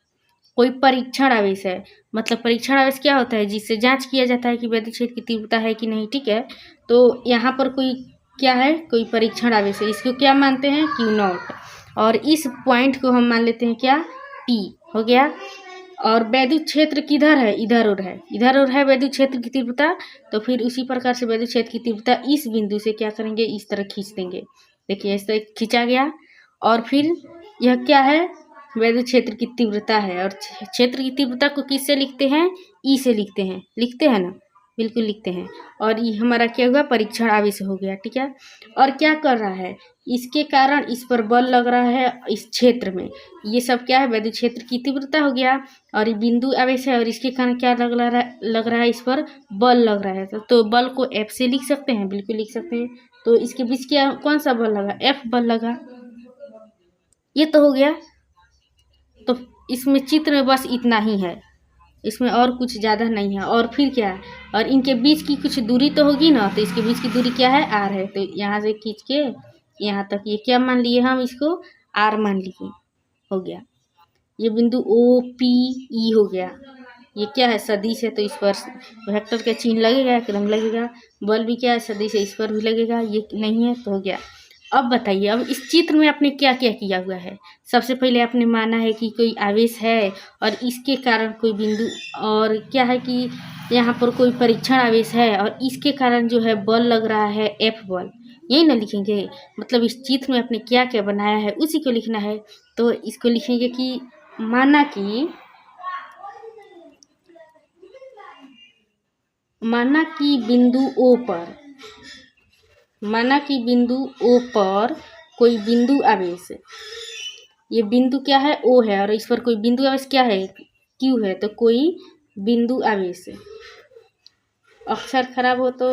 कोई परीक्षण आवेश है। मतलब परीक्षण आवेश क्या होता है? जिससे जांच किया जाता है कि वैद्युत क्षेत्र की तीव्रता है कि नहीं, ठीक है। तो यहाँ पर कोई क्या है? कोई परीक्षण आवेश है। इसको क्या मानते हैं? Q not. और इस पॉइंट को हम मान लेते हैं क्या? पी। हो गया। और वैद्युत क्षेत्र किधर है? इधर और है, इधर और है वैद्युत क्षेत्र की तीव्रता। तो फिर उसी प्रकार से वैद्युत क्षेत्र की तीव्रता इस बिंदु से क्या करेंगे? इस तरह खींच देंगे। देखिए इस तरह खींचा गया। और फिर यह क्या है? वैद्युत क्षेत्र की तीव्रता है। और क्षेत्र की तीव्रता को किससे लिखते हैं? ई से लिखते हैं ना? बिल्कुल लिखते हैं। और ये हमारा क्या हुआ? परीक्षण आवेश हो गया, ठीक है। और क्या कर रहा है? इसके कारण इस पर बल लग रहा है, इस क्षेत्र में। ये सब क्या है? वैद्युत क्षेत्र की तीव्रता हो गया। और ये बिंदु आवेश है और इसके कारण क्या लग रहा है? इस पर बल लग रहा है। तो बल को एफ से लिख सकते हैं, बिल्कुल लिख सकते हैं। तो इसके बीच क्या कौन सा बल लगा? एफ बल लगा। ये तो हो गया। तो इसमें चित्र में बस इतना ही है, इसमें और कुछ ज़्यादा नहीं है। और फिर क्या है, और इनके बीच की कुछ दूरी तो होगी ना, तो इसके बीच की दूरी क्या है, आर है। तो यहाँ से खींच के यहाँ तक ये क्या मान लिए हम, इसको आर मान लिए, हो गया। ये बिंदु ओ पी ई हो गया। ये क्या है, सदिश है, तो इस पर वेक्टर का चिन्ह लगेगा, क्रम लगेगा। बल भी क्या है, सदिश है, इस पर भी लगेगा। ये नहीं है तो हो गया। अब बताइए, अब इस चित्र में आपने क्या क्या किया हुआ है। सबसे पहले आपने माना है कि कोई आवेश है और इसके कारण कोई बिंदु, और क्या है कि यहाँ पर कोई परीक्षण आवेश है और इसके कारण जो है बल लग रहा है, एफ बल। यही ना लिखेंगे, मतलब इस चित्र में आपने क्या क्या बनाया है उसी को लिखना है। तो इसको लिखेंगे कि माना कि बिंदु O पर, माना कि बिंदु O पर कोई बिंदु आवेश, ये बिंदु क्या है, O है, और इस पर कोई बिंदु आवेश क्या है, Q है। तो कोई बिंदु आवेश, अक्षर खराब हो तो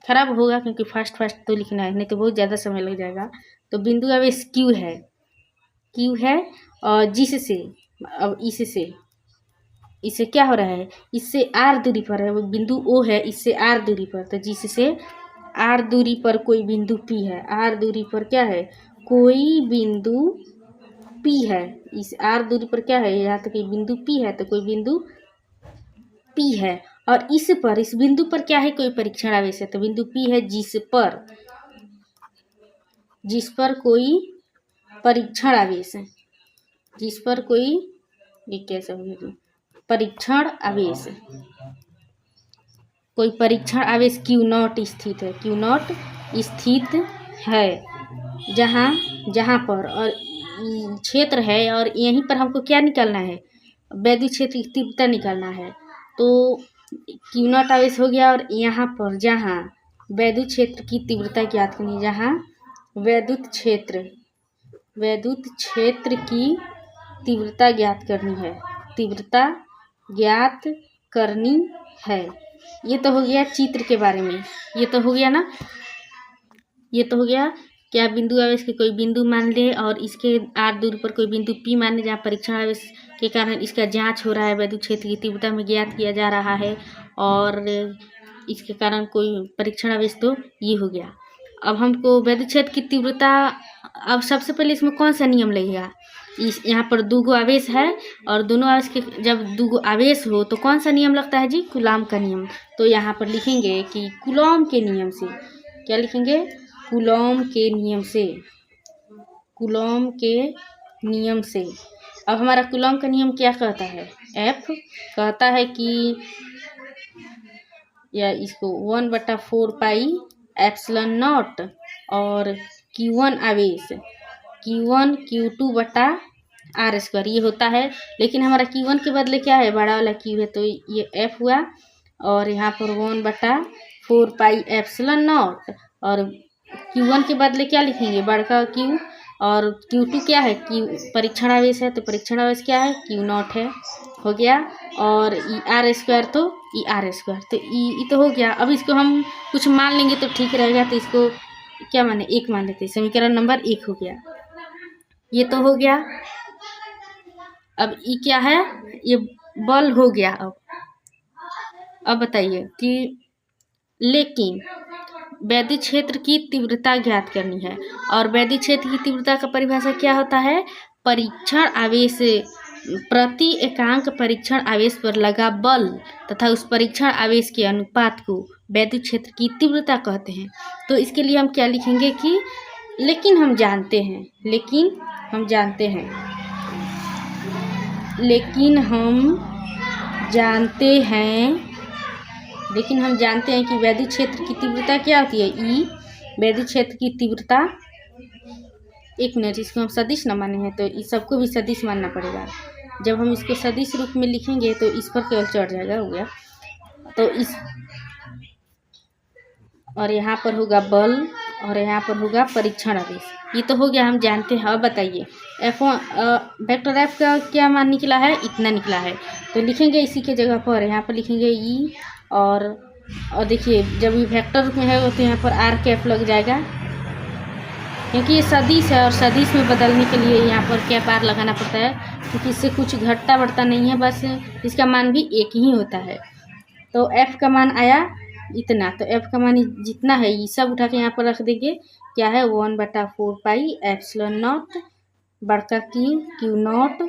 खराब होगा, क्योंकि फास्ट तो लिखना है, नहीं तो बहुत ज़्यादा समय लग जाएगा। तो बिंदु आवेश Q है, और जिससे, अब इससे क्या हो रहा है, इससे आर दूरी पर है, वो बिंदु O है, इससे आर दूरी पर। तो जिससे आर दूरी पर कोई बिंदु P है, आर दूरी पर क्या है, कोई बिंदु P है। इस आर दूरी पर क्या है, यहाँ तक बिंदु P है, तो कोई बिंदु P है। और इस बिंदु पर क्या है, कोई परीक्षण आवेश है। तो बिंदु P है जिस पर कोई परीक्षण आवेश है, जिस पर कोई, ये कैसे होगी, परीक्षण आवेश, कोई परीक्षण आवेश Q0 स्थित है, Q0 स्थित है, जहाँ पर, और क्षेत्र है, और यहीं पर हमको क्या निकालना है, वैद्युत क्षेत्र की तीव्रता निकालना है। तो Q0 आवेश हो गया, और यहाँ पर जहाँ वैद्युत क्षेत्र की तीव्रता ज्ञात करनी है, जहाँ वैद्युत क्षेत्र की तीव्रता ज्ञात करनी है। ये तो हो गया चित्र के बारे में, ये तो हो गया ना, ये तो हो गया। क्या बिंदु आवेश के कोई बिंदु मान ले और इसके आर दूरी पर कोई बिंदु P मान ले, जहाँ परीक्षण आवेश के कारण इसका जांच हो रहा है, वैद्युत क्षेत्र की तीव्रता में ज्ञात किया जा रहा है, और इसके कारण कोई परीक्षण आवेश, तो ये हो गया। अब हमको वैद्युत क्षेत्र की तीव्रता, अब सबसे पहले इसमें कौन सा नियम लगेगा, यहाँ पर दो आवेश है, और दोनों आवेश के जब दो आवेश हो तो कौन सा नियम लगता है जी, कूलॉम का नियम। तो यहाँ पर लिखेंगे कि कूलॉम के नियम से, क्या लिखेंगे, कूलॉम के नियम से। अब हमारा कूलॉम का नियम क्या कहता है, F कहता है कि, या इसको 1/4 पाई एप्सिलॉन नॉट, और Q1 आवेश Q1 Q2 बटा आर स्क्वायर, ये होता है। लेकिन हमारा Q1 के बदले क्या है, बड़ा वाला Q है, तो ये F हुआ, और यहाँ पर 1/4 पाई एप्सिलॉन नॉट, और Q1 के बदले क्या लिखेंगे, बड़का Q, और Q2 क्या है, परीक्षण आवेश है, तो परीक्षण आवेश क्या है, Q0 है, हो गया। और आर स्क्वायर, तो आर स्क्वायर, तो ई तो हो गया। अब इसको हम कुछ मान लेंगे तो ठीक रहेगा, तो इसको क्या माने, 1 मान लेते हैं, समीकरण नंबर 1 हो गया। ये तो हो गया। अब ई क्या है, ये बल हो गया। अब बताइए कि लेकिन वैद्युत क्षेत्र की तीव्रता ज्ञात करनी है, और वैद्युत क्षेत्र की तीव्रता का परिभाषा क्या होता है, परीक्षण आवेश प्रति एकांक परीक्षण आवेश पर लगा बल तथा उस परीक्षण आवेश के अनुपात को वैद्युत क्षेत्र की तीव्रता कहते हैं। तो इसके लिए हम क्या लिखेंगे कि लेकिन हम जानते हैं कि वैद्युत क्षेत्र की तीव्रता क्या होती है, ई। वैद्युत क्षेत्र की तीव्रता, एक मिनट, इसको हम सदिश न माने हैं, तो इस सबको भी सदिश मानना पड़ेगा। जब हम इसको सदिश रूप में लिखेंगे तो इस पर केवल चढ़ जाएगा, हो गया। तो इस, और यहाँ पर होगा बल, और यहाँ पर होगा परीक्षण आवेश। ये तो हो गया, हम जानते हैं। अब बताइए वेक्टर एफ का क्या मान निकला है, इतना निकला है। तो लिखेंगे इसी के जगह पर, यहाँ पर लिखेंगे ई, और देखिए जब ये वेक्टर में है तो यहाँ पर आर कैप लग जाएगा, क्योंकि ये सदिश है और सदिश में बदलने के लिए यहाँ पर कैप आर लगाना पड़ता है, क्योंकि इससे कुछ घटता बढ़ता नहीं है, बस इसका मान भी एक ही होता है। तो f का मान आया इतना, तो f का मान जितना है ये सब उठा के यहाँ पर रख देंगे। क्या है 1/4 पाई एप्सिलॉन नॉट बड़का क्यू नॉट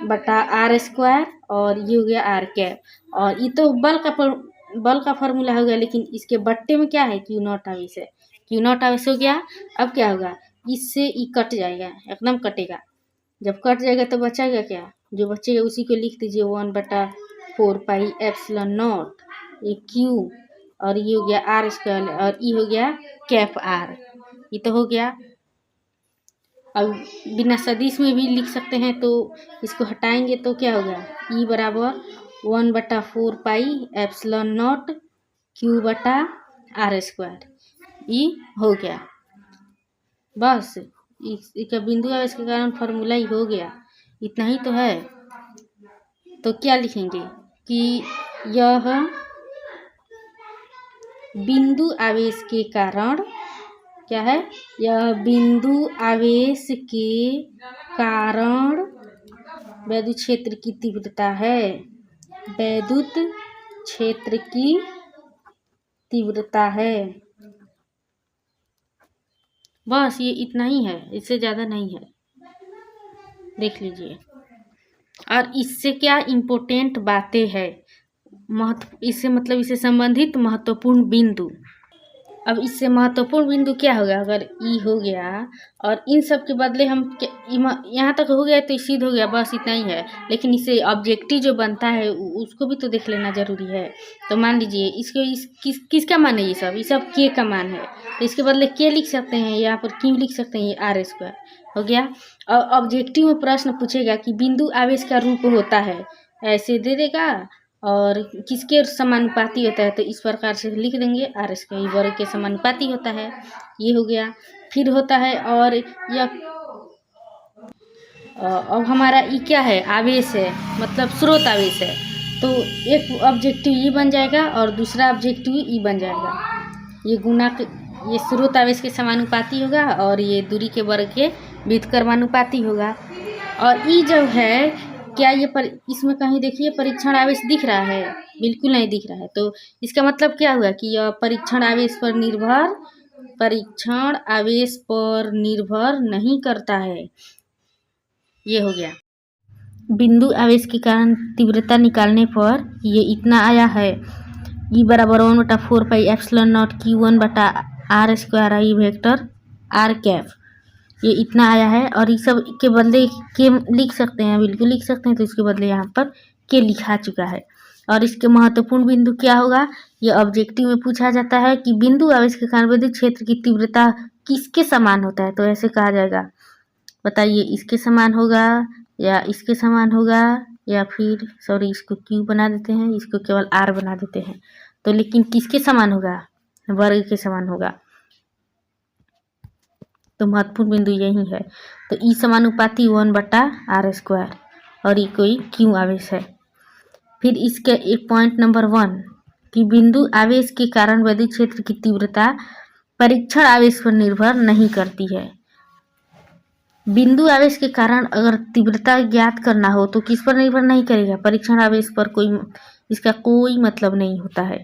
बटा आर स्क्वायर, और ये हो गया आर कैप। और ये तो बल का फॉर्मूला हो गया, लेकिन इसके बट्टे में क्या है क्यू नॉट आवेश है, क्यू नॉट आवेश हो गया। अब क्या होगा, इससे ये कट जाएगा, एकदम कटेगा। जब कट जाएगा तो बचेगा क्या, जो बचेगा उसी को लिख दीजिए 1/4 पाई एप्सिलॉन नॉट, ये क्यू और ये हो गया आर स्क्वायर और ये हो गया कैप आर। ये तो हो गया। अब बिना सदिश में भी लिख सकते हैं, तो इसको हटाएंगे तो क्या होगा, ई बराबर 1/4 पाई एप्सिलॉन नॉट क्यू बटा आर स्क्वायर, ई हो गया। बस इसका बिंदु आवेश के कारण फॉर्मूला ही हो गया, इतना ही तो है। तो क्या लिखेंगे कि यह बिंदु आवेश के कारण, क्या है, यह बिंदु आवेश के कारण वैद्युत क्षेत्र की तीव्रता है, वैद्युत क्षेत्र की तीव्रता है। बस ये इतना ही है, इससे ज़्यादा नहीं है, देख लीजिए। और इससे क्या इम्पोर्टेंट बातें हैं, इससे मतलब इससे संबंधित महत्वपूर्ण बिंदु। अब इससे महत्वपूर्ण बिंदु क्या होगा, अगर ई हो गया और इन सब के बदले हम यहाँ तक हो गया तो सिद्ध हो गया, बस इतना ही है। लेकिन इससे ऑब्जेक्टिव जो बनता है उसको भी तो देख लेना जरूरी है। तो मान लीजिए इसको किसका मान है, ये सब के का मान है, तो इसके बदले के लिख सकते हैं, यहाँ पर क्यों लिख सकते हैं, ये आर स्क्वायर हो गया। और ऑब्जेक्टिव में प्रश्न पूछेगा कि बिंदु आवेश का रूप होता है, ऐसे दे देगा और किसके समानुपाती होता है, तो इस प्रकार से लिख देंगे आर स्क्वायर वर्ग के समानुपाती होता है, ये हो गया। फिर होता है और यह अब हमारा ई क्या है, आवेश है, मतलब स्रोत आवेश है। तो एक ऑब्जेक्टिव ई बन जाएगा और दूसरा ऑब्जेक्टिव ई बन जाएगा, ये गुना ये स्रोत आवेश के समानुपाती होगा और ये दूरी के वर्ग के व्युत्क्रमानुपाती होगा। और ई जो है क्या, ये इसमें कहीं देखिए परीक्षण आवेश दिख रहा है, बिल्कुल नहीं दिख रहा है। तो इसका मतलब क्या हुआ कि यह परीक्षण आवेश पर निर्भर नहीं करता है, ये हो गया। बिंदु आवेश के कारण तीव्रता निकालने पर ये इतना आया है, ई बराबर 1/4 पाई एप्सिलॉन नॉट Q1 बटा R square I vector R cap, ये इतना आया है। और इस सब के बदले के लिख सकते हैं, बिल्कुल लिख सकते हैं, तो इसके बदले यहाँ पर के लिखा चुका है। और इसके महत्वपूर्ण बिंदु क्या होगा, ये ऑब्जेक्टिव में पूछा जाता है कि बिंदु आवेश के कारण विद्युत क्षेत्र की तीव्रता किसके समान होता है, तो ऐसे कहा जाएगा, बताइए इसके समान होगा या इसके समान होगा, या फिर सॉरी इसको क्यू बना देते हैं, इसको केवल आर बना देते हैं। तो लेकिन किसके समान होगा, वर्ग के समान होगा। तो महत्वपूर्ण बिंदु यही है। तो ई समानुपाती 1/r स्क्वायर और ये कोई क्यू आवेश है। फिर इसके एक पॉइंट नंबर 1 कि बिंदु आवेश के कारण विद्युत क्षेत्र की तीव्रता परीक्षण आवेश पर निर्भर नहीं करती है। बिंदु आवेश के कारण अगर तीव्रता ज्ञात करना हो तो किस पर निर्भर नहीं करेगा, परीक्षण आवेश पर, इसका कोई मतलब नहीं होता है।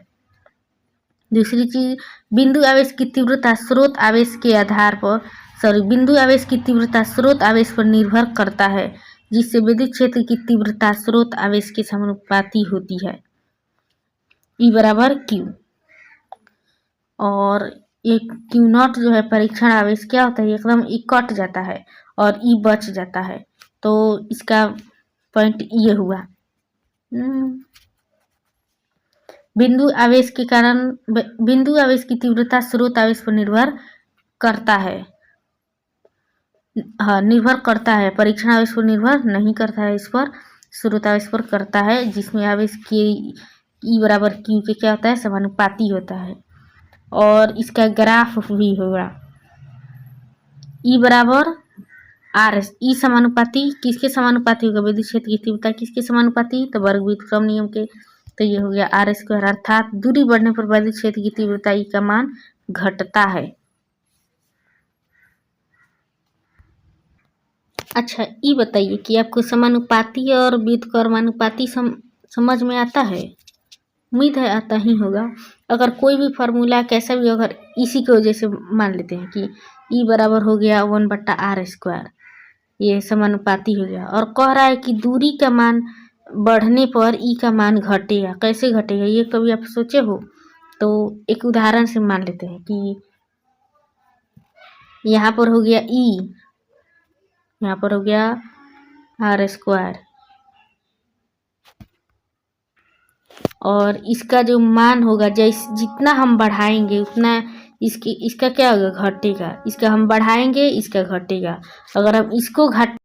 दूसरी चीज, बिंदु आवेश की तीव्रता स्रोत आवेश के आधार पर बिंदु आवेश की तीव्रता स्रोत आवेश पर निर्भर करता है, जिससे विद्युत क्षेत्र की तीव्रता स्रोत आवेश के समानुपाती होती है, ई बराबर क्यू। और एक क्यू नॉट जो है परीक्षण आवेश क्या होता है, एकदम ई कट जाता है और ई बच जाता है। तो इसका पॉइंट ये हुआ। बिंदु आवेश के कारण बिंदु आवेश की तीव्रता स्रोत आवेश पर निर्भर करता है, हाँ निर्भर करता है, परीक्षण आवेश पर निर्भर नहीं करता है, इस पर स्रोत आवेश पर करता है, जिसमें आवेश के ई बराबर क्यू के क्या होता है, समानुपाती होता है। और इसका ग्राफ भी होगा, ई बराबर आर, ई समानुपाती किसके समानुपाती होगा, विद्युत क्षेत्र की तीव्रता किसके समानुपाती, तो वर्ग व्युत्क्रम नियम के। तो ये हो गया आर स्क्वायर, अर्थात दूरी बढ़ने पर विद्युत क्षेत्र की तीव्रता ई का मान घटता है। अच्छा, ये बताइए कि आपको समानुपाती और व्युत्क्रमानुपाती समझ में आता है? उम्मीद है आता ही होगा। अगर कोई भी फार्मूला कैसा भी, अगर इसी की वजह से मान लेते हैं कि ई बराबर हो गया 1/r², ये समानुपाती हो गया, और कह रहा है कि दूरी का मान बढ़ने पर ई का मान घटेगा। कैसे घटेगा ये कभी आप सोचे हो? तो एक उदाहरण से मान लेते हैं कि यहाँ पर हो गया ई, यहाँ पर हो गया r², और इसका जो मान होगा जितना हम बढ़ाएंगे उतना इसका क्या होगा, घटेगा। इसका हम बढ़ाएंगे, इसका घटेगा। अगर हम इसको घट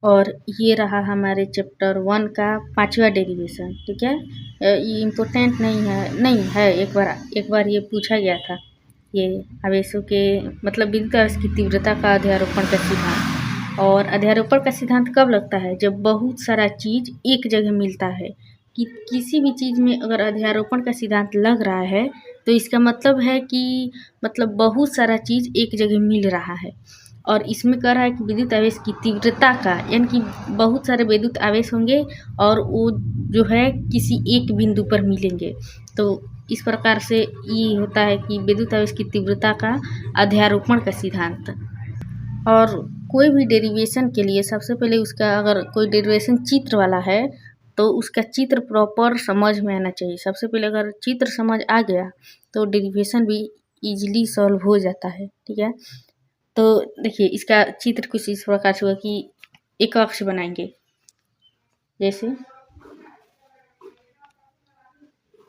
और ये रहा हमारे चैप्टर 1 का 5वां डेरिवेशन। ठीक है, ये इम्पोर्टेंट नहीं है। एक बार ये पूछा गया था, ये आवेशों के मतलब विद्युत आवेश की तीव्रता का अध्यारोपण का सिद्धांत। और अध्यारोपण का सिद्धांत कब लगता है? जब बहुत सारा चीज एक जगह मिलता है। कि किसी भी चीज में अगर अध्यारोपण का सिद्धांत लग रहा है तो इसका मतलब है कि मतलब बहुत सारा चीज एक जगह मिल रहा है। और इसमें कह रहा है कि विद्युत आवेश की तीव्रता का, यानी कि बहुत सारे विद्युत आवेश होंगे और वो जो है किसी एक बिंदु पर मिलेंगे। तो इस प्रकार से ये होता है कि विद्युत आवेश की तीव्रता का अध्यारोपण का सिद्धांत। और कोई भी डेरिवेशन के लिए सबसे पहले उसका, अगर कोई डेरिवेशन चित्र वाला है तो उसका चित्र प्रॉपर समझ में आना चाहिए। सबसे पहले अगर चित्र समझ आ गया तो डेरिवेशन भी इजीली सॉल्व हो जाता है। ठीक है, तो देखिए इसका चित्र कुछ इस प्रकार से हुआ कि एक अक्ष बनाएंगे। जैसे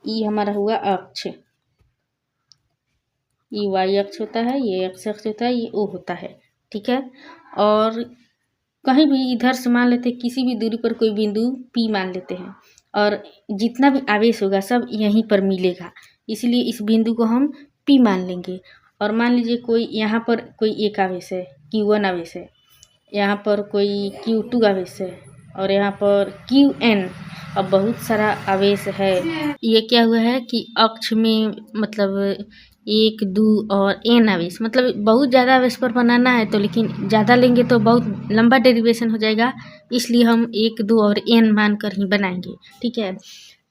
ई हमारा हुआ अक्ष, ये वाई अक्ष होता है, ये एक्स अक्ष होता है, ये ओ होता है। ठीक है, और कहीं भी इधर से मान लेते हैं किसी भी दूरी पर कोई बिंदु पी मान लेते हैं, और जितना भी आवेश होगा सब यहीं पर मिलेगा, इसलिए इस बिंदु को हम पी मान लेंगे। और मान लीजिए कोई यहाँ पर कोई एक आवेश है, Q1 आवेश है, यहाँ पर कोई Q2 आवेश है, और यहाँ पर Qn अब बहुत सारा आवेश है। ये क्या हुआ है कि अक्ष में मतलब 1 2 और n आवेश, मतलब बहुत ज़्यादा आवेश पर बनाना है तो, लेकिन ज़्यादा लेंगे तो बहुत लंबा डेरिवेशन हो जाएगा, इसलिए हम 1 2 और n मान कर ही बनाएंगे। ठीक है,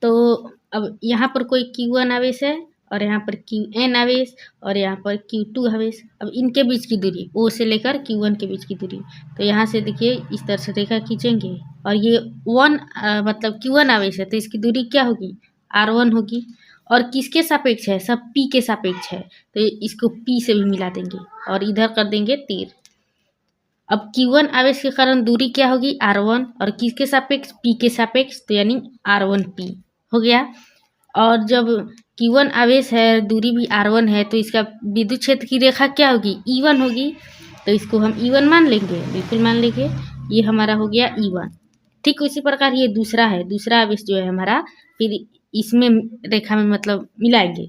तो अब यहाँ पर कोई Q1 आवेश है और यहाँ पर Qn आवेश और यहाँ पर Q2 आवेश। अब इनके बीच की दूरी O से लेकर Q1 के बीच की दूरी, तो यहाँ से देखिए इस तरह से रेखा खींचेंगे और ये 1 मतलब Q1 आवेश है तो इसकी दूरी क्या होगी, R1 होगी। और किसके सापेक्ष है, सब P के सापेक्ष है, तो इसको P से भी मिला देंगे और इधर कर देंगे तीर। अब Q1 आवेश के कारण दूरी क्या होगी, R1, और किसके सापेक्ष, P के सापेक्ष, तो यानी R1P हो गया। और जब Q1 आवेश है, दूरी भी R1 है, तो इसका विद्युत क्षेत्र की रेखा क्या होगी, E1 होगी, तो इसको हम E1 मान लेंगे, बिल्कुल मान लेंगे। ये हमारा हो गया E1। ठीक उसी प्रकार ये दूसरा है, दूसरा आवेश जो है हमारा, फिर इसमें रेखा में मतलब मिलाएंगे।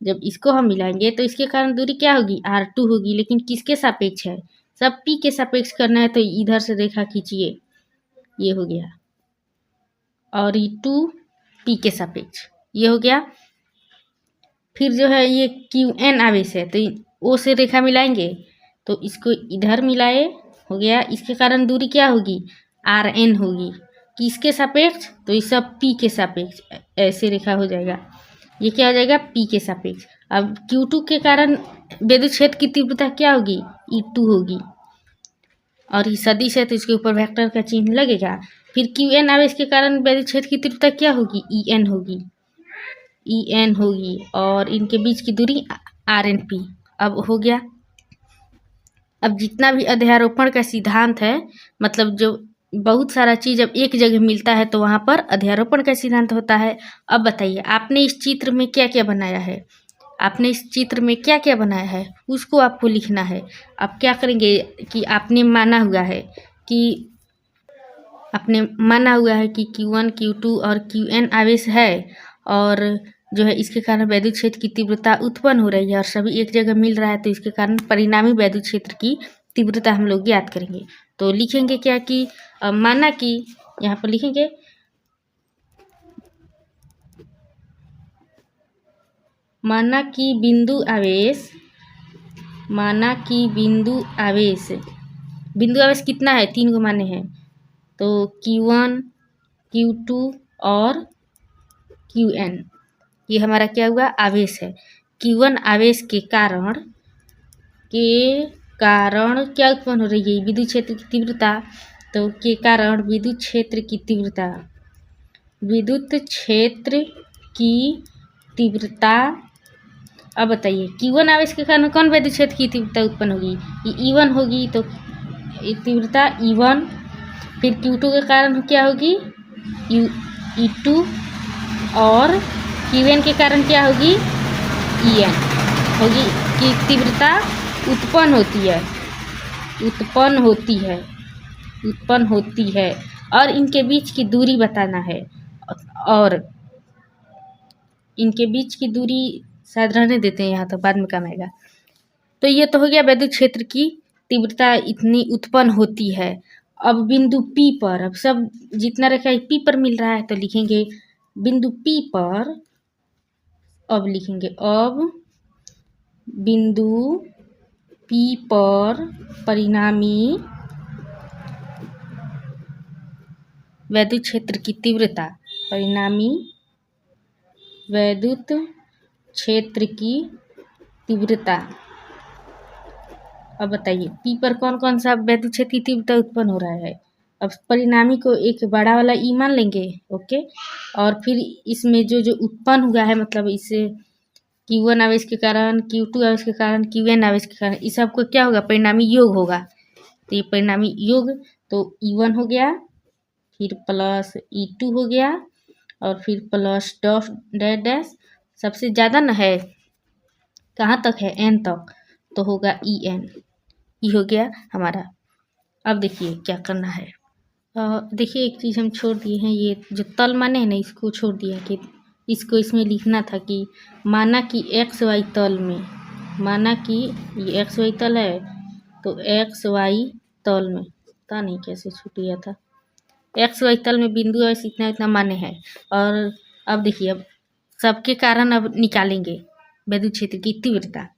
जब इसको हम मिलाएंगे तो इसके कारण दूरी क्या होगी, R2 होगी, लेकिन किसके सापेक्ष है, सब P के सापेक्ष करना है, तो इधर से रेखा खींचिए, ये हो गया, और ये 2P के सापेक्ष, ये हो गया। फिर जो है ये Qn आवेश है, तो O से रेखा मिलाएंगे, तो इसको इधर मिलाए, हो गया। इसके कारण दूरी क्या होगी, Rn होगी, किसके सापेक्ष, तो ये सब P के सापेक्ष, ऐसे रेखा हो जाएगा, ये क्या हो जाएगा, P के सापेक्ष। अब Q2 के कारण विद्युत क्षेत्र की तीव्रता क्या होगी, E2 होगी, और ये सदिश है तो इसके ऊपर वेक्टर का चिन्ह लगेगा। फिर Qn आवेश के कारण विद्युत क्षेत्र की तीव्रता क्या होगी, En होगी, En होगी, और इनके बीच की दूरी Rnp। अब हो गया। अब जितना भी अध्यारोपण का सिद्धांत है, मतलब जो बहुत सारा चीज़ अब एक जगह मिलता है तो वहाँ पर अध्यारोपण का सिद्धांत होता है। अब बताइए आपने इस चित्र में क्या क्या बनाया है, आपने इस चित्र में क्या क्या बनाया है उसको आपको लिखना है। आप क्या करेंगे कि आपने माना हुआ है कि Q1 Q2 और Qn आवेश है, और जो है इसके कारण वैद्युत क्षेत्र की तीव्रता उत्पन्न हो रही है और सभी एक जगह मिल रहा है, तो इसके कारण परिणामी वैद्युत क्षेत्र की तीव्रता हम लोग ज्ञात करेंगे। तो लिखेंगे क्या कि माना कि यहाँ पर लिखेंगे माना कि बिंदु आवेश कितना है, 3 को माने हैं, तो Q1 Q2 और Qn, ये हमारा क्या हुआ, आवेश है। Q1 आवेश के कारण क्या उत्पन्न हो रही है, विद्युत क्षेत्र की तीव्रता, तो के कारण विद्युत क्षेत्र की तीव्रता। अब बताइए Q1 आवेश के कारण कौन विद्युत क्षेत्र की तीव्रता उत्पन्न होगी, ये E1 होगी, तो तीव्रता E1। फिर Q2 के कारण क्या होगी, E2, और Qn के कारण क्या होगी, En होगी, कि तीव्रता उत्पन्न होती है, और इनके बीच की दूरी बताना है, और इनके बीच की दूरी शायद रहने देते हैं, यहाँ तो बाद में काम आएगा। तो ये तो हो गया विद्युत क्षेत्र की तीव्रता इतनी उत्पन्न होती है। अब बिंदु P पर, अब सब जितना रेखा P पर मिल रहा है, तो लिखेंगे बिंदु P पर, अब लिखेंगे बिंदु P पर परिणामी वैद्युत क्षेत्र की तीव्रता, अब बताइए P पर कौन कौन सा वैद्युत क्षेत्र की तीव्रता उत्पन्न हो रहा है। अब परिणामी को एक बड़ा वाला E मान लेंगे, ओके, और फिर इसमें जो उत्पन्न हुआ है, मतलब इससे Q1 आवेश के कारण, Q2 आवेश के कारण, Qn आवेश के कारण, इस सबको क्या होगा, परिणामी योग होगा, तो ये परिणामी योग, तो E1 हो गया, फिर प्लस E2 हो गया, और फिर प्लस डैश सबसे ज़्यादा न है, कहाँ तक है, n तक, तो होगा En। ये हो गया हमारा। अब देखिए क्या करना है, देखिए एक चीज़ हम छोड़ दिए हैं, ये जो तल माने हैं ना, इसको छोड़ दिया कि इसको इसमें लिखना था कि माना कि XY तल में, माना कि ये XY तल है, तो XY तल में, पता नहीं कैसे छूट गया था, एक्स वाई तल में बिंदु है इतना इतना मान्य है। और अब देखिए, अब सबके कारण अब निकालेंगे विद्युत क्षेत्र की तीव्रता।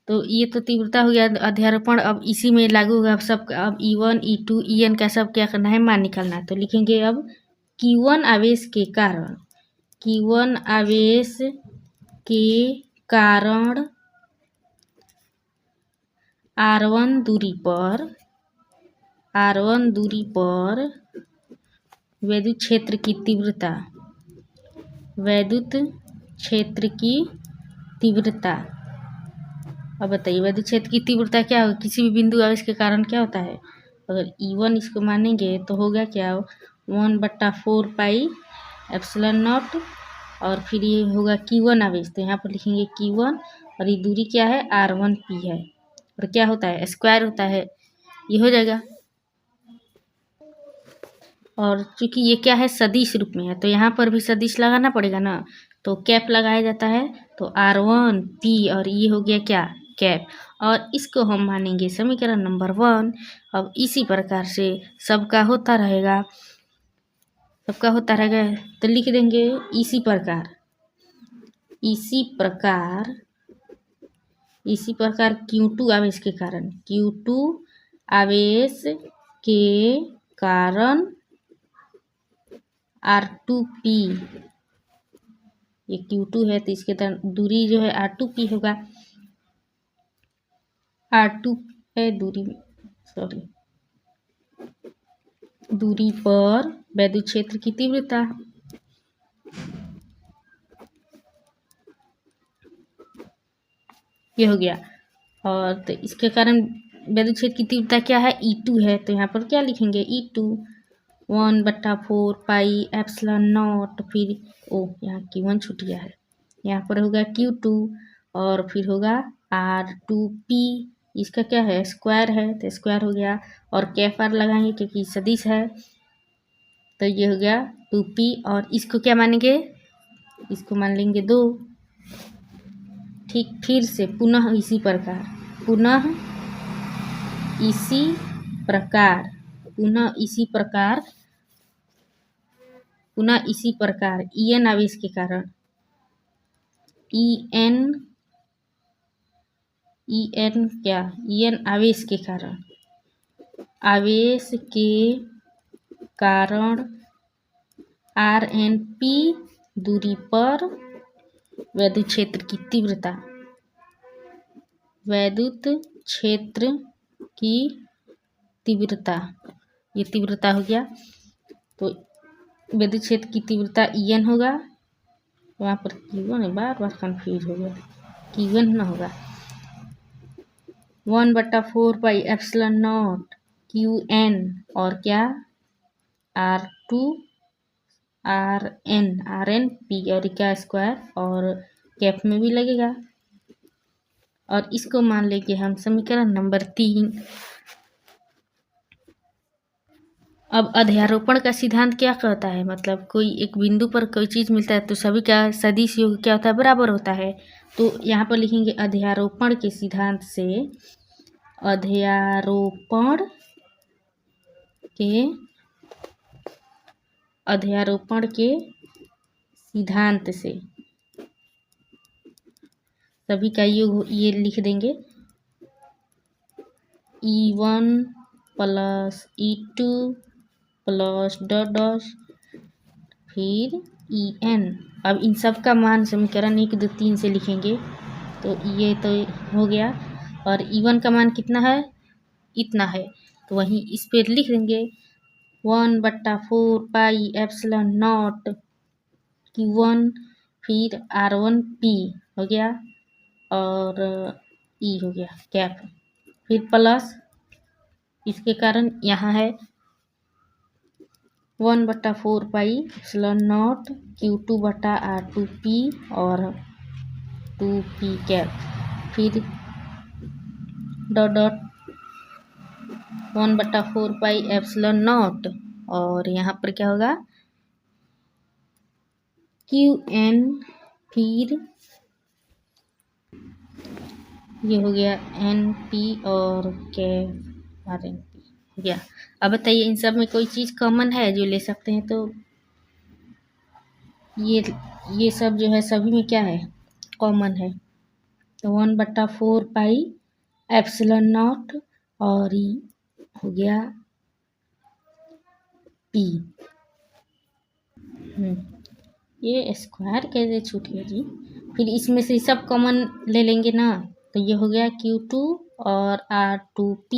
तो ये तो तीव्रता हो गया अध्यारोपण। अब इसी में लागू होगा अब सब। अब E1 E2 En का सब क्या करना है, मान निकालना है। तो लिखेंगे अब Q1 आवेश के कारण, Q1 आवेश के कारण R1 दूरी पर विद्युत क्षेत्र की तीव्रता, विद्युत क्षेत्र की तीव्रता। अब बताइए विद्युत क्षेत्र की तीव्रता क्या होगी, किसी भी बिंदु आवेश के कारण क्या होता है। अगर E1 इसको मानेंगे तो होगा क्या, 1/4 पाई एप्सिलॉन नॉट, और फिर ये होगा Q1 आवेश। तो यहाँ पर लिखेंगे Q1, और ये दूरी क्या है, R1P है, और क्या होता है, स्क्वायर होता है, ये हो जाएगा। और चूंकि ये क्या है, सदिश रूप में है, तो यहाँ पर भी सदिश लगाना पड़ेगा ना, तो कैप लगाया जाता है। तो R1P, और ये हो गया क्या, कैप, और इसको हम मानेंगे समीकरण नंबर 1। अब इसी प्रकार से सबका होता रहेगा, तो लिख देंगे इसी प्रकार Q2 आवेश के कारण, Q2 आवेश के कारण R2P, ये Q2 है तो इसके तरह दूरी जो है R2P होगा। R2 है दूरी पर विद्युत क्षेत्र की तीव्रता। ये हो गया। और तो इसके कारण विद्युत क्षेत्र की तीव्रता क्या है, E2 है। तो यहाँ पर क्या लिखेंगे, E2 1/4 पाई एप्सिलॉन नॉट, फिर यहाँ Q1 छूट गया है, यहाँ पर होगा Q2, और फिर होगा R2P, इसका क्या है, स्क्वायर है, तो स्क्वायर हो गया। और कैप आर लगाएंगे क्योंकि सदिश है, तो ये हो गया 2P, और इसको क्या मानेंगे, इसको मान लेंगे 2। ठीक, फिर से पुनः इसी प्रकार En आवेश के कारण, En आवेश के कारण RNP दूरी पर विद्युत क्षेत्र की तीव्रता, ये तीव्रता हो गया। तो विद्युत क्षेत्र की तीव्रता En होगा, वहाँ पर Q1 है, बार कंफ्यूज हो गया, Q1 ना होगा, 1/4 पाई एप्सिलॉन नॉट Qn, और क्या RNP, और क्या स्क्वायर, और कैप में भी लगेगा। और इसको मान लेंगे हम समीकरण नंबर 3। अब अध्यारोपण का सिद्धांत क्या कहता है, मतलब कोई एक बिंदु पर कोई चीज़ मिलता है तो सभी का सदिश योग क्या होता है, बराबर होता है। तो यहाँ पर लिखेंगे अध्यारोपण के सिद्धांत से सभी का योग ये लिख देंगे, E1 plus E2 plus dot फिर En। अब इन सब का मान समीकरण 1 2 3 से लिखेंगे, तो ये तो हो गया। और E1 का मान कितना है, इतना है, तो वहीं इस पर लिख देंगे 1/4 पाई एप्सिलॉन नॉट Q1, फिर R1P हो गया, और E हो गया कैप, फिर प्लस इसके कारण यहाँ है 1/4 पाई एप्सिलॉन नॉट Q2/R2P और 2P कैप, फिर डॉट 1/4 पाई एप्सिलॉन नॉट, और यहाँ पर क्या होगा Qn, फिर ये हो गया NP और कैप RNP हो गया। अब बताइए इन सब में कोई चीज़ कॉमन है जो ले सकते हैं? तो ये सब जो है सभी में क्या है, कॉमन है। तो 1/4 पाई एप्सिलॉन नॉट और ये हो गया पी। ये स्क्वायर कैसे छूट गया जी? फिर इसमें से सब कॉमन ले लेंगे ना, तो ये हो गया Q2 और R2P,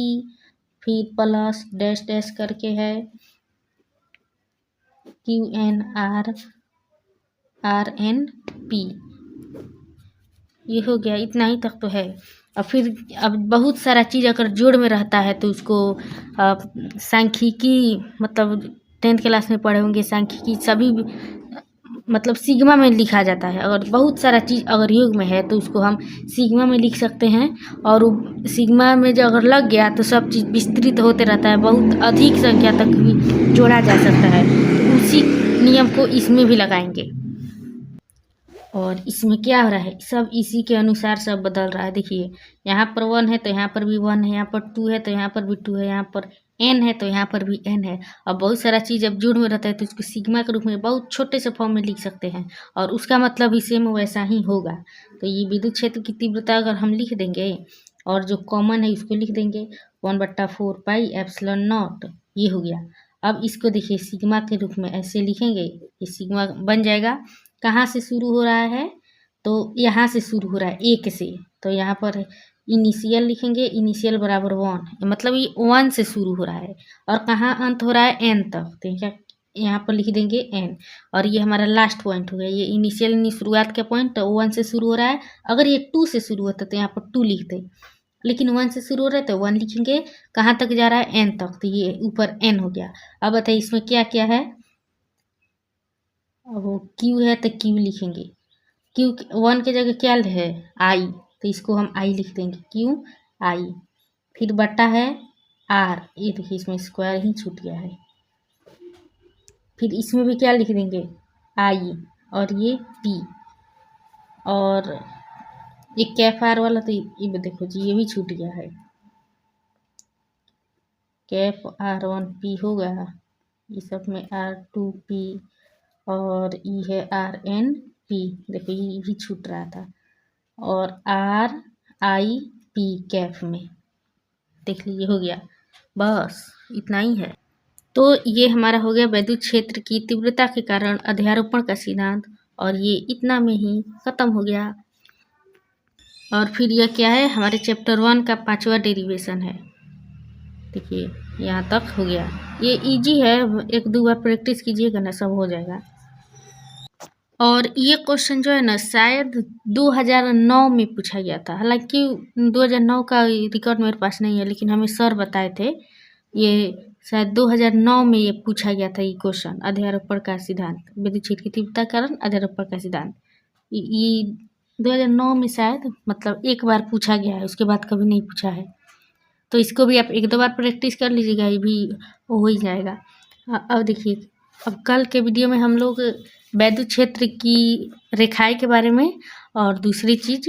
फिर प्लस डैश डैश करके है QNRNP। ये हो गया, इतना ही तक तो है। और फिर अब बहुत सारा चीज़ अगर जोड़ में रहता है तो उसको सांख्यिकी, मतलब 10th क्लास में पढ़े होंगे सांख्यिकी, सभी मतलब सिग्मा में लिखा जाता है। अगर बहुत सारा चीज़ अगर योग में है तो उसको हम सिग्मा में लिख सकते हैं, और सिग्मा में जो अगर लग गया तो सब चीज़ विस्तृत होते रहता है, बहुत अधिक संख्या तक भी जोड़ा जा सकता है। तो उसी नियम को इसमें भी लगाएंगे। और इसमें क्या हो रहा है, सब इसी के अनुसार सब बदल रहा है। देखिए यहाँ पर 1 है तो यहाँ पर भी 1 है, यहाँ पर 2 है तो यहाँ पर भी 2 है, यहाँ पर n है तो यहाँ पर भी n है। अब बहुत सारा चीज़ जब जुड़ में रहता है तो उसको सिग्मा के रूप में बहुत छोटे से फॉर्म में लिख सकते हैं, और उसका मतलब भी सेम वैसा ही होगा। तो ये विद्युत क्षेत्र की तीव्रता अगर हम लिख देंगे और जो कॉमन है उसको लिख देंगे 1/4 पाई एप्सिलॉन नॉट, ये हो गया। अब इसको देखिए सिग्मा के रूप में ऐसे लिखेंगे, ये सिग्मा बन जाएगा। कहाँ से शुरू हो रहा है, तो यहाँ से शुरू हो रहा है 1 से, तो यहाँ पर इनिशियल लिखेंगे, इनिशियल बराबर 1, मतलब ये 1 से शुरू हो रहा है। और कहाँ अंत हो रहा है, n तक, तो यहाँ पर लिख देंगे n। और ये हमारा लास्ट पॉइंट हो गया, ये इनिशियल यानी शुरुआत का पॉइंट, तो 1 से शुरू हो रहा है। अगर ये 2 से शुरू होता तो यहाँ पर 2 लिखते, लेकिन 1 से शुरू हो रहा है तो 1 लिखेंगे। कहाँ तक जा रहा है, n तक, तो ये ऊपर n हो गया। अब बताइए इसमें क्या क्या है। अब वो Q है तो Q लिखेंगे, Q 1 की जगह क्या है, I, तो इसको हम I लिख देंगे, QI। फिर बटा है R, ये देखिए इसमें स्क्वायर ही छूट गया है। फिर इसमें भी क्या लिख देंगे, I, और ये P, और ये कैफ R वाला तो ये देखो जी ये भी छूट गया है, कैफ R1P होगा, ये सब में R2P, और ये है RNP, देखो ये भी छूट रहा था, और RIP कैफ में, देख लीजिए हो गया। बस इतना ही है। तो ये हमारा हो गया विद्युत क्षेत्र की तीव्रता के कारण अध्यारोपण का सिद्धांत, और ये इतना में ही ख़त्म हो गया। और फिर यह क्या है, हमारे चैप्टर 1 का 5वां डेरिवेशन है। देखिए यहाँ तक हो गया, ये इजी है, 1-2 बार प्रैक्टिस कीजिएगा ना सब हो जाएगा। और ये क्वेश्चन जो है ना शायद 2009 में पूछा गया था, हालांकि 2009 का रिकॉर्ड मेरे पास नहीं है, लेकिन हमें सर बताए थे ये शायद 2009 में ये पूछा गया था। ये क्वेश्चन अध्यारोपण का सिद्धांत, विद्युत क्षेत्र की तीव्रता कारण अध्यारोपण का सिद्धांत, ये 2009 में शायद मतलब एक बार पूछा गया है, उसके बाद कभी नहीं पूछा है। तो इसको भी आप 1-2 बार प्रैक्टिस कर लीजिएगा, ये भी हो ही जाएगा। अब देखिए, अब कल के वीडियो में हम लोग विद्युत क्षेत्र की रेखाएं के बारे में, और दूसरी चीज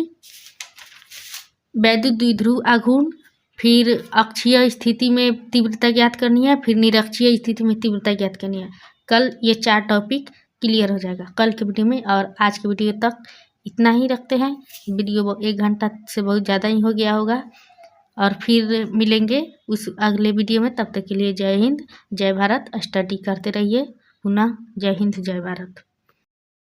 विद्युत द्विध्रुव आघूर्ण, फिर अक्षीय स्थिति में तीव्रता ज्ञात करनी है, फिर निरक्षीय स्थिति में तीव्रता ज्ञात करनी है। कल ये 4 टॉपिक क्लियर हो जाएगा कल के वीडियो में। और आज के वीडियो तक इतना ही रखते हैं, वीडियो 1 घंटा से बहुत ज़्यादा ही हो गया होगा। और फिर मिलेंगे उस अगले वीडियो में, तब तक के लिए जय हिंद जय भारत। स्टडी करते रहिए, पुनः जय हिंद जय भारत।